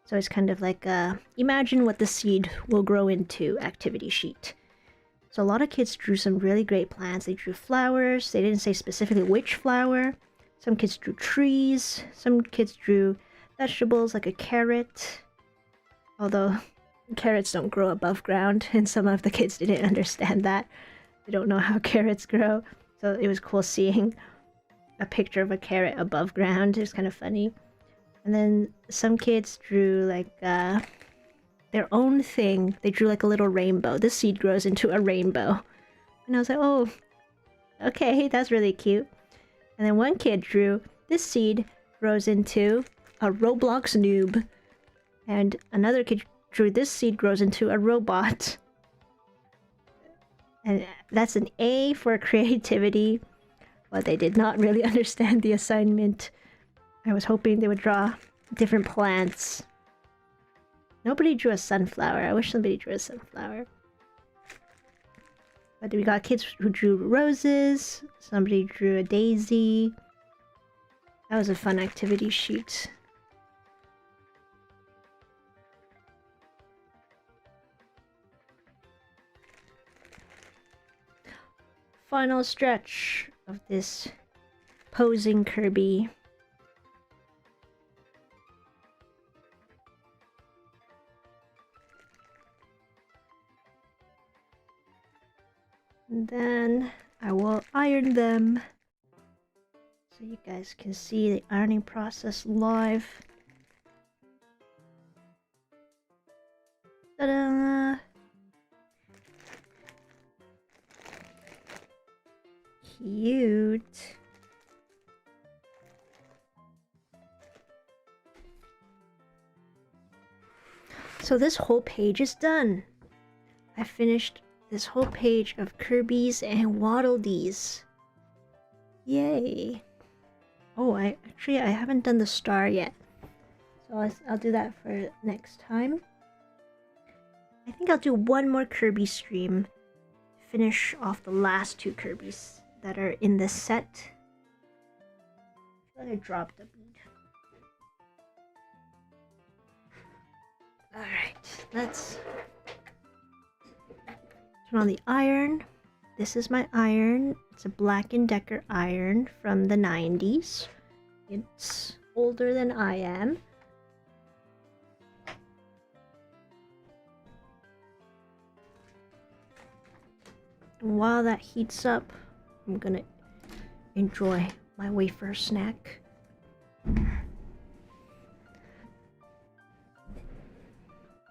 So it's kind of like a imagine what the seed will grow into activity sheet. So a lot of kids drew some really great plants. They drew flowers. They didn't say specifically which flower. Some kids drew trees. Some kids drew vegetables like a carrot. Although carrots don't grow above ground, and some of the kids didn't understand that. They don't know how carrots grow. So it was cool seeing a picture of a carrot above ground. It was kind of funny. And then some kids drew like their own thing. They drew like a little rainbow. This seed grows into a rainbow. And I was like, oh, okay, that's really cute. And then one kid drew, this seed grows into a Roblox noob. And another kid drew, this seed grows into a robot. And that's an A for creativity. But they did not really understand the assignment. I was hoping they would draw different plants. Nobody drew a sunflower. I wish somebody drew a sunflower. But we got kids who drew roses. Somebody drew a daisy. That was a fun activity sheet. Final stretch of this posing Kirby. And then I will iron them so you guys can see the ironing process live. Ta-da! Cute. So this whole page is done. I finished this whole page of Kirby's and Waddle Dees. Yay! Oh, I haven't done the star yet, so I'll do that for next time. I think I'll do one more Kirby stream, finish off the last two Kirbys that are in this set. I feel like I dropped a bead. Alright, let's turn on the iron. This is my iron. It's a Black & Decker iron from the 90s. It's older than I am. And while that heats up, I'm gonna enjoy my wafer snack.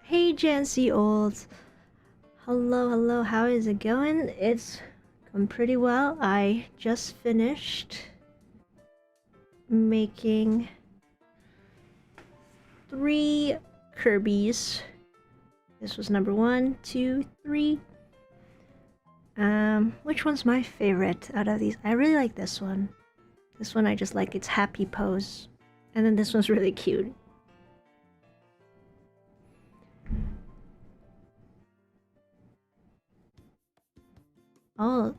Hey Jancy Old! Hello, how is it going? It's going pretty well. I just finished making 3 Kirbys. This was number 1, 2, 3. Which one's my favorite out of these? I really like this one. This one I just like its happy pose. And then this one's really cute. Oh,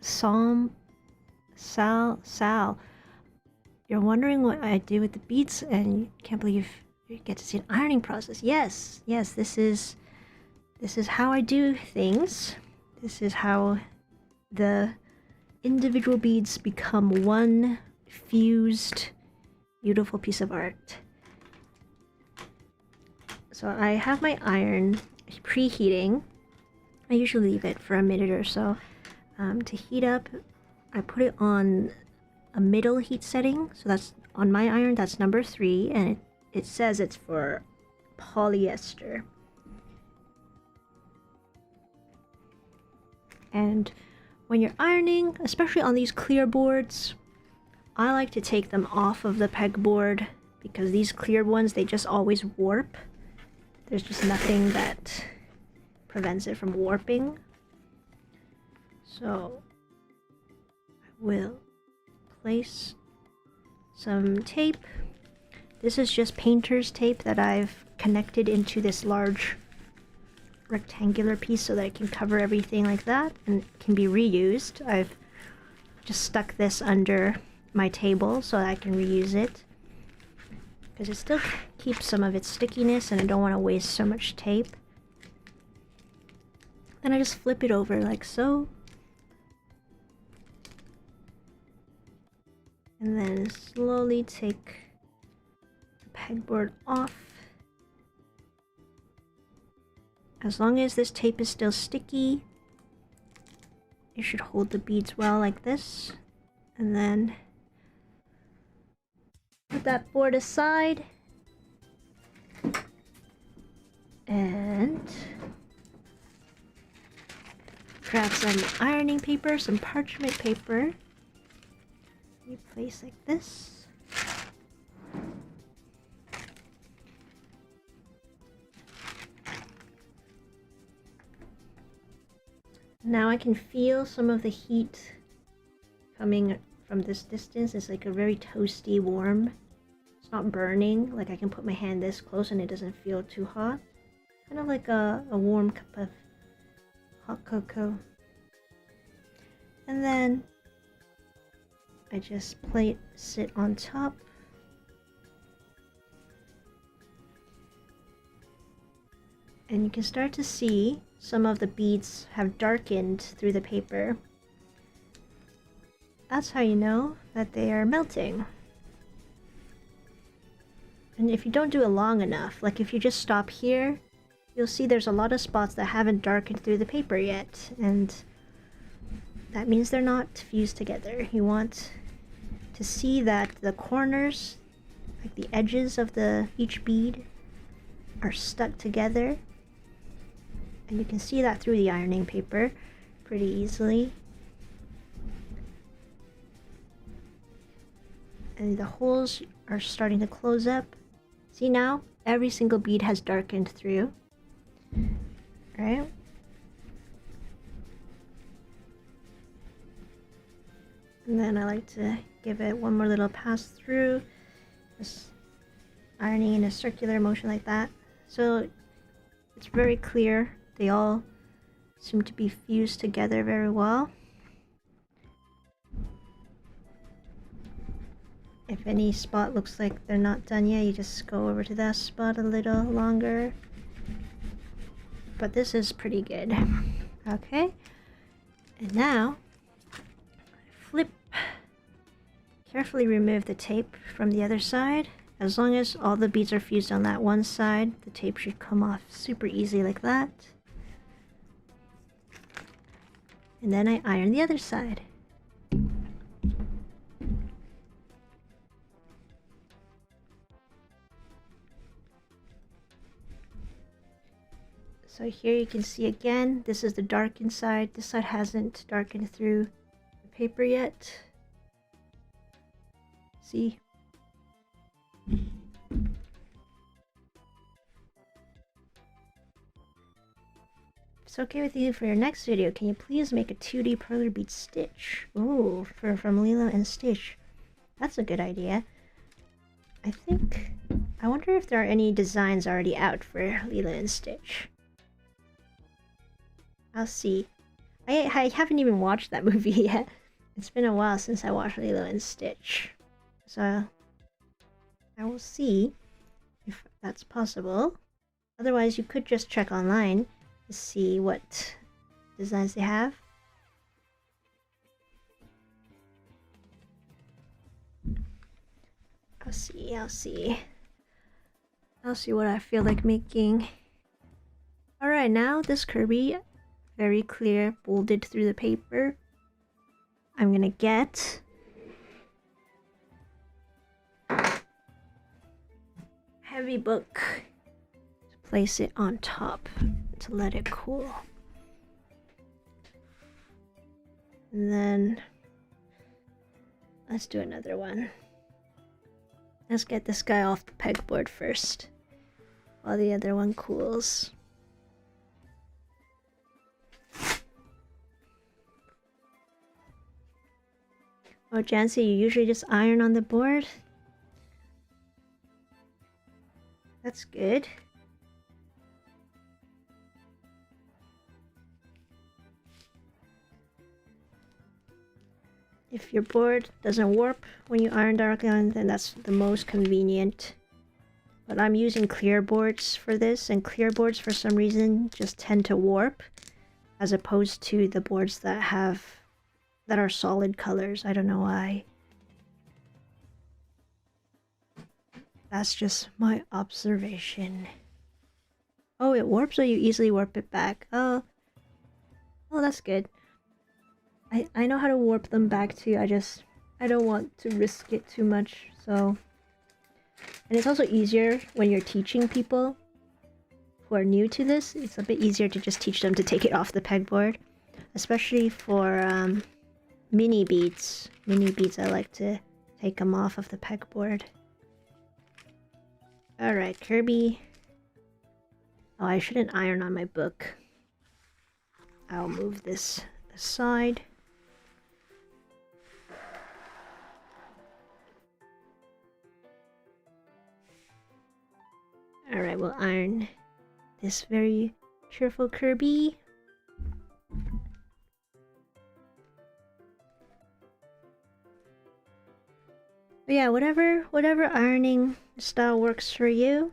Sal. You're wondering what I do with the beads, and you can't believe you get to see an ironing process. Yes, this is how I do things. This is how the individual beads become one fused, beautiful piece of art. So I have my iron preheating. I usually leave it for a minute or so to heat up. I put it on a middle heat setting, so that's on my iron, that's number 3, and it says it's for polyester. And when you're ironing, especially on these clear boards, I like to take them off of the pegboard because these clear ones, they just always warp. There's just nothing that prevents it from warping. So I will place some tape. This is just painter's tape that I've connected into this large rectangular piece so that it can cover everything like that and can be reused. I've just stuck this under my table so that I can reuse it, because it still keeps some of its stickiness and I don't want to waste so much tape. Then I just flip it over like so. And then slowly take the pegboard off. As long as this tape is still sticky, it should hold the beads well like this. And then put that board aside. And grab some ironing paper, some parchment paper. You place like this. Now I can feel some of the heat coming from this distance. It's like a very toasty warm. It's not burning. Like I can put my hand this close and it doesn't feel too hot. Kind of like a warm cup of hot cocoa. And then I just place it on top. And you can start to see some of the beads have darkened through the paper. That's how you know that they are melting. And if you don't do it long enough, like if you just stop here, you'll see there's a lot of spots that haven't darkened through the paper yet, and that means they're not fused together. You want to see that the corners, like the edges of each bead, are stuck together. And you can see that through the ironing paper pretty easily. And the holes are starting to close up. See now? Every single bead has darkened through. Right? And then I like to give it one more little pass through. Just ironing in a circular motion like that. So it's very clear. They all seem to be fused together very well. If any spot looks like they're not done yet, you just go over to that spot a little longer. But this is pretty good. Okay. And now, flip. Carefully remove the tape from the other side. As long as all the beads are fused on that one side, the tape should come off super easy like that. And then I iron the other side. So here you can see again, this is the darkened side. This side hasn't darkened through the paper yet. See? If it's okay with you, for your next video, can you please make a 2D Perler Bead stitch? Ooh, from Lilo and Stitch. That's a good idea. I wonder if there are any designs already out for Lilo and Stitch. I'll see. I haven't even watched that movie yet. It's been a while since I watched Lilo and Stitch. So I will see if that's possible. Otherwise, you could just check online to see what designs they have. I'll see what I feel like making. Alright, now this Kirby, very clear, bolded through the paper. I'm gonna get heavy book to place it on top to let it cool. And then let's do another one. Let's get this guy off the pegboard first while the other one cools. Oh, Jancy, you usually just iron on the board? That's good. If your board doesn't warp when you iron directly on, then that's the most convenient. But I'm using clear boards for this, and clear boards for some reason just tend to warp, as opposed to the boards that are solid colors. I don't know why. That's just my observation. Oh, it warps, or you easily warp it back. Oh, that's good. I know how to warp them back too. I don't want to risk it too much. So, and it's also easier when you're teaching people who are new to this. It's a bit easier to just teach them to take it off the pegboard, especially for mini beads. Mini beads, I like to take them off of the pegboard. Alright, Kirby. Oh, I shouldn't iron on my book. I'll move this aside. Alright, we'll iron this very cheerful Kirby. But yeah, whatever ironing style works for you,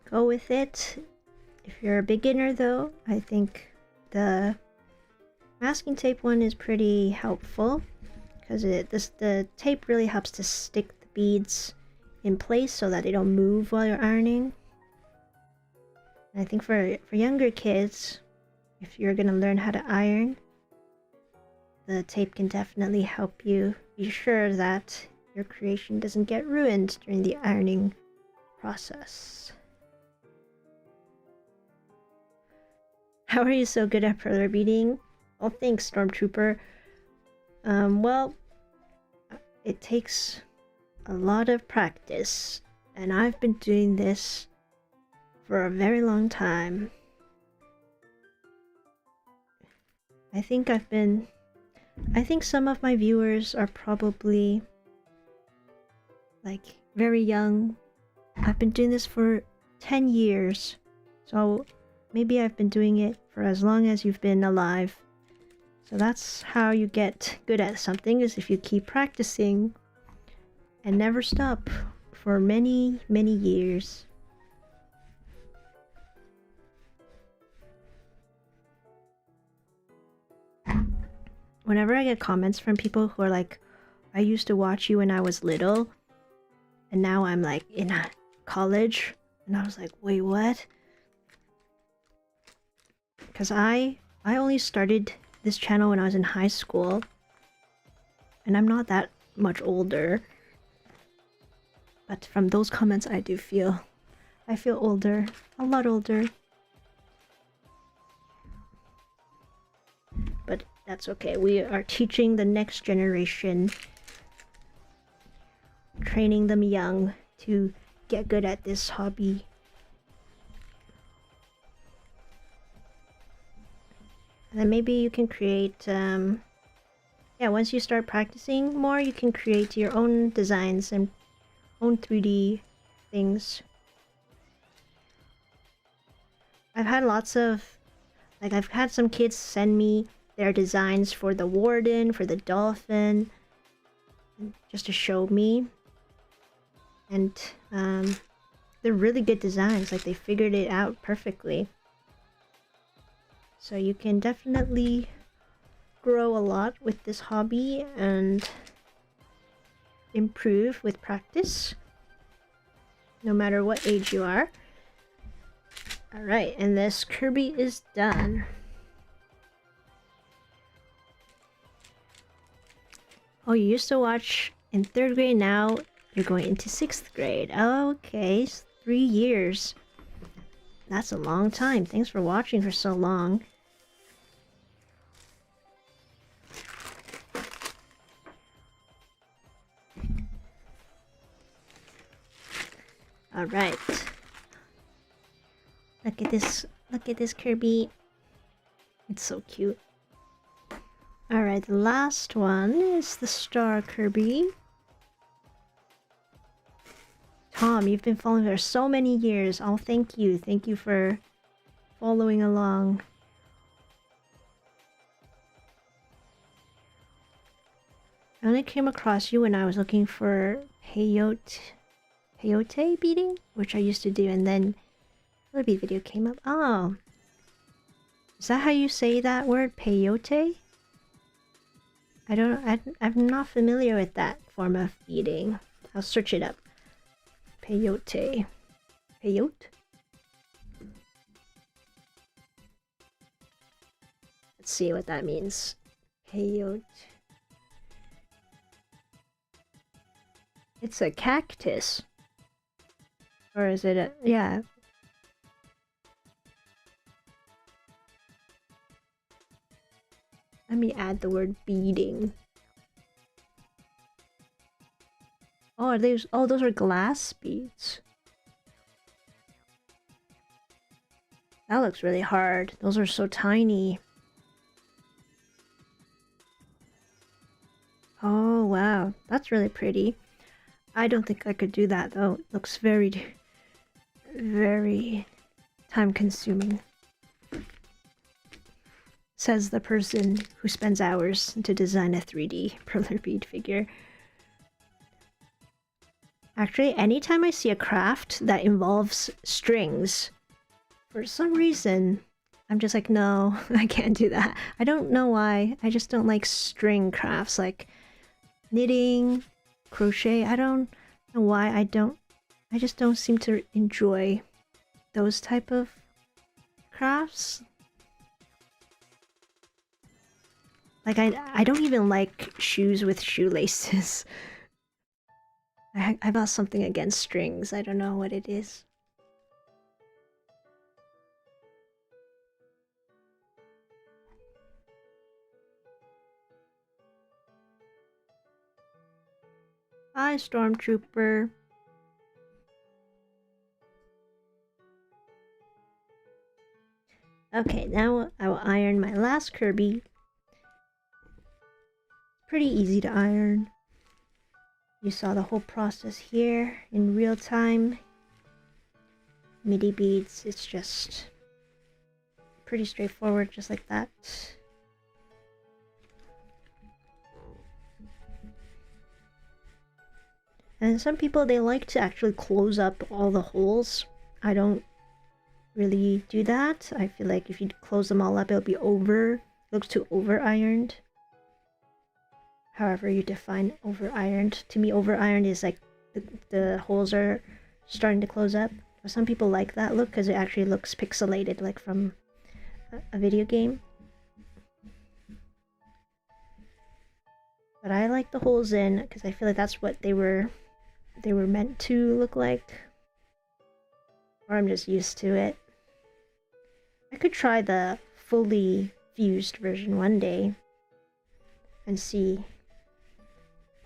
go with it. If you're a beginner though, I think the masking tape one is pretty helpful because the tape really helps to stick the beads in place so that they don't move while you're ironing. And I think for younger kids, if you're gonna learn how to iron, the tape can definitely help you be sure that your creation doesn't get ruined during the ironing process. How are you so good at perler beading? Oh, thanks, Stormtrooper. Well, it takes a lot of practice, and I've been doing this for a very long time. I think some of my viewers are probably like very young. I've been doing this for 10 years, so maybe I've been doing it for as long as you've been alive. So that's how you get good at something, is if you keep practicing and never stop for many, many years. Whenever I get comments from people who are like, I used to watch you when I was little, and now I'm like in college, and I was like, wait, what? Because I only started this channel when I was in high school, and I'm not that much older. But from those comments, I feel older, a lot older. But that's okay. We are teaching the next generation, training them young to get good at this hobby. And then maybe you can create, once you start practicing more, you can create your own designs and own 3D things. I've had I've had some kids send me their designs for the warden, for the dolphin, just to show me. And they're really good designs, like they figured it out perfectly. So you can definitely grow a lot with this hobby and improve with practice, no matter what age you are. Alright, and this Kirby is done. Oh, you used to watch in 3rd grade, now you're going into 6th grade. Oh, okay, 3 years. That's a long time. Thanks for watching for so long. Alright. Look at this Kirby. It's so cute. Alright, the last one is the star Kirby. Tom, you've been following for so many years. Oh, thank you. Thank you for following along. I only came across you when I was looking for peyote beading, which I used to do, and then the bead video came up. Oh, is that how you say that word, peyote? I'm not familiar with that form of beading. I'll search it up. Peyote. Peyote? Let's see what that means. Peyote. It's a cactus. Or is it a... yeah. Let me add the word beading. Oh, those are glass beads. That looks really hard. Those are so tiny. Oh, wow. That's really pretty. I don't think I could do that, though. It looks very, very time-consuming. Says the person who spends hours to design a 3D Perler Bead figure. Actually, anytime I see a craft that involves strings, for some reason, I'm just like, no, I can't do that. I don't know why. I just don't like string crafts, like knitting, crochet. I don't know why I just don't seem to enjoy those type of crafts. Like, I don't even like shoes with shoelaces. I got something against strings. I don't know what it is. Hi, Stormtrooper. Okay, now I will iron my last Kirby. Pretty easy to iron. You saw the whole process here in real time. MIDI beads, it's just pretty straightforward, just like that. And some people, they like to actually close up all the holes. I don't really do that. I feel like if you close them all up, it'll be looks too over-ironed. However you define over-ironed. To me, over-ironed is like the holes are starting to close up. But some people like that look because it actually looks pixelated, like from a video game. But I like the holes in because I feel like that's what they were meant to look like. Or I'm just used to it. I could try the fully fused version one day and see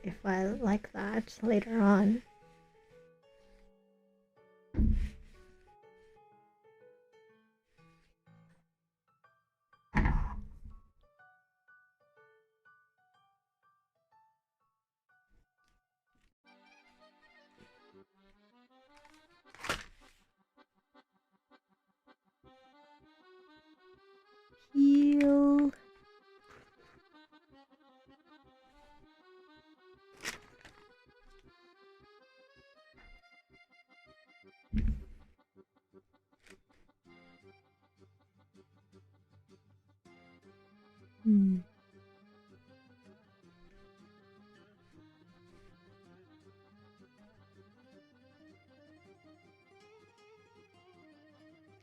if I like that later on. Heal.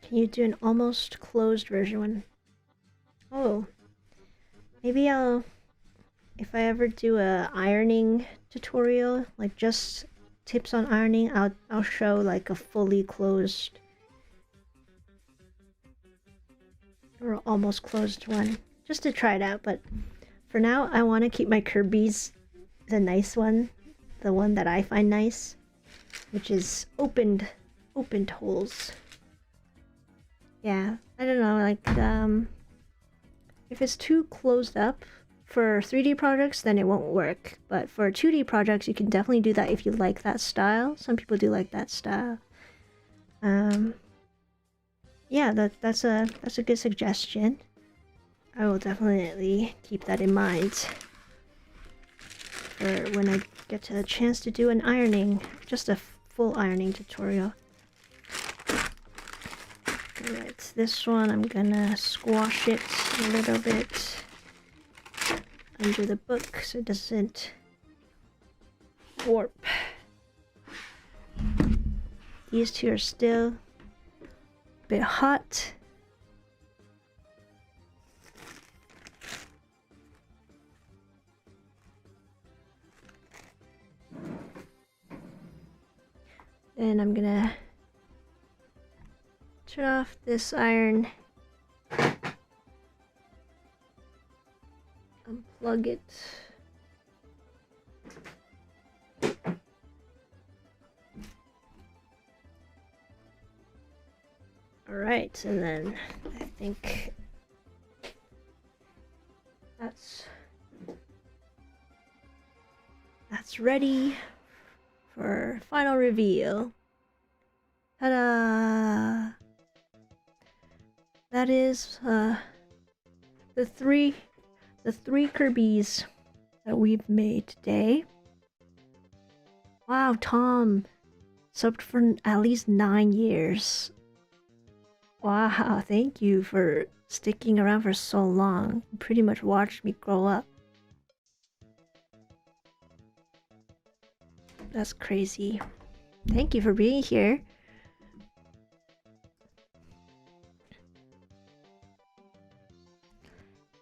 Can you do an almost closed version one? Oh, maybe if I ever do a ironing tutorial, like just tips on ironing, I'll show like a fully closed or almost closed one, just to try it out. But for now, I want to keep my Kirby's the nice one, the one that I find nice, which is opened holes. Yeah, I don't know, like if it's too closed up for 3D projects, then it won't work. But for 2D projects, you can definitely do that if you like that style. Some people do like that style. Yeah, that's a good suggestion. I will definitely keep that in mind for when I get a chance to do an ironing, just a full ironing tutorial. Alright, this one I'm gonna squash it a little bit under the book so it doesn't warp. These two are still a bit hot. Then I'm gonna turn off this iron, unplug it. Alright, and then I think that's ready for final reveal. Ta-da! That is the three Kirbys that we've made today. Wow, Tom subbed for at least 9 years. Wow, thank you for sticking around for so long. You pretty much watched me grow up. That's crazy. Thank you for being here.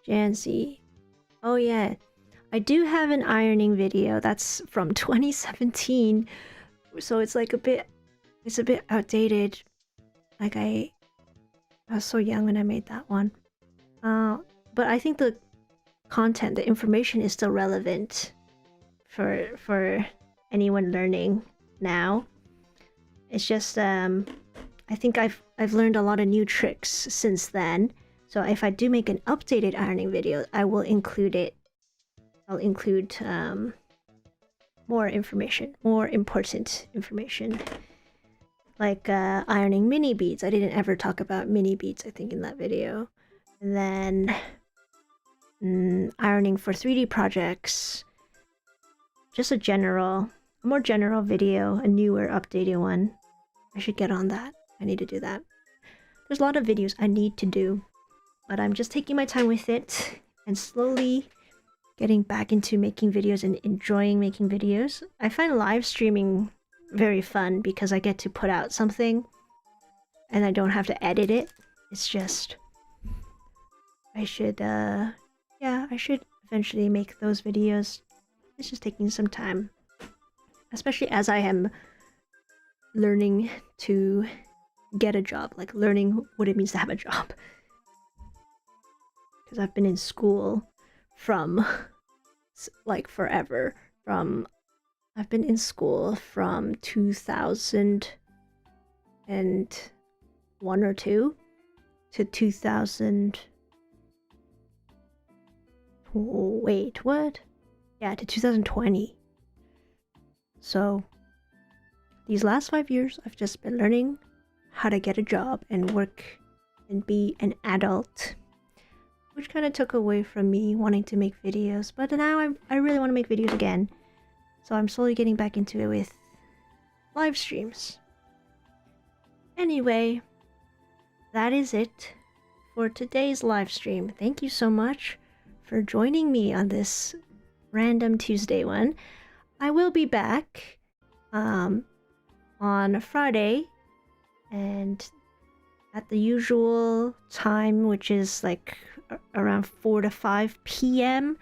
Jancy. Oh yeah, I do have an ironing video that's from 2017, so it's like a bit outdated. Like I was so young when I made that one. But I think the content, the information is still relevant for anyone learning now. It's just I think I've learned a lot of new tricks since then. So if I do make an updated ironing video, I will include it. I'll include more information, more important information. Like ironing mini beads. I didn't ever talk about mini beads, I think, in that video. And then ironing for 3D projects. Just a more general video, a newer, updated one. I should get on that. I need to do that. There's a lot of videos I need to do, but I'm just taking my time with it and slowly getting back into making videos and enjoying making videos. I find live streaming very fun because I get to put out something and I don't have to edit it. It's just I should eventually make those videos. It's just taking some time, especially as I am learning to get a job, like learning what it means to have a job, because I've been in school from like forever. I've been in school from 2001 or 2 to 2000. Wait, what? Yeah, to 2020. So these last 5 years, I've just been learning how to get a job and work and be an adult, which kind of took away from me wanting to make videos. But now I really want to make videos again. So I'm slowly getting back into it with live streams. Anyway, that is it for today's live stream. Thank you so much for joining me on this random Tuesday one. I will be back on Friday and at the usual time, which is like around 4 to 5 p.m.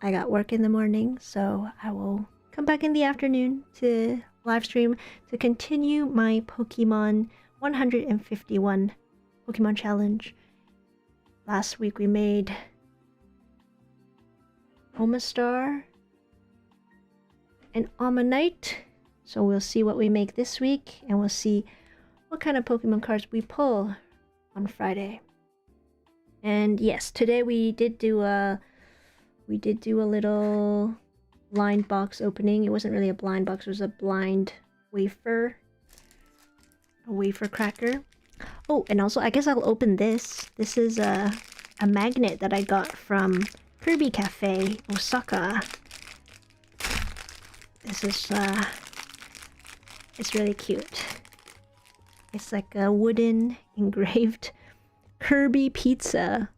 I got work in the morning, so I will come back in the afternoon to live stream to continue my Pokemon 151 Pokemon challenge. Last week we made Omastar and Ammonite, so we'll see what we make this week, and we'll see what kind of Pokemon cards we pull on Friday. And yes, today we did do a we did do a little blind box opening. It wasn't really a blind box, it was a blind wafer. A wafer cracker. Oh, and also I guess I'll open this. This is a magnet that I got from Kirby Cafe, Osaka. This is it's really cute. It's like a wooden engraved Kirby pizza.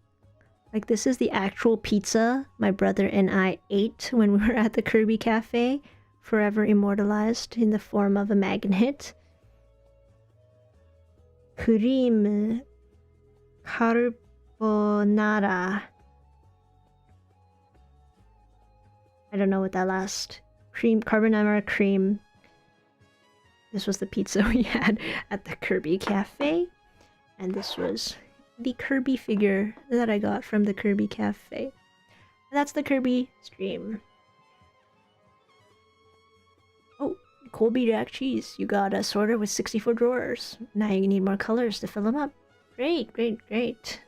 Like, this is the actual pizza my brother and I ate when we were at the Kirby Cafe, forever immortalized in the form of a magnet. Cream carbonara. I don't know what that last cream carbonara cream. This was the pizza we had at the Kirby Cafe, and this was the Kirby figure that I got from the Kirby Cafe. And that's the Kirby stream. Oh, Colby Jack cheese. You got a sorter with 64 drawers. Now you need more colors to fill them up. Great, great, great.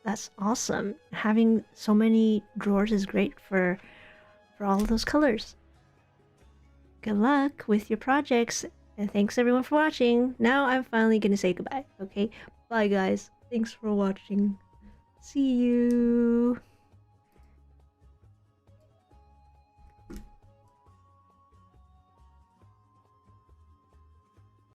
That's awesome. Having so many drawers is great for all of those colors. Good luck with your projects, and thanks everyone for watching. Now I'm finally gonna say goodbye, okay? Bye guys. Thanks for watching. See you.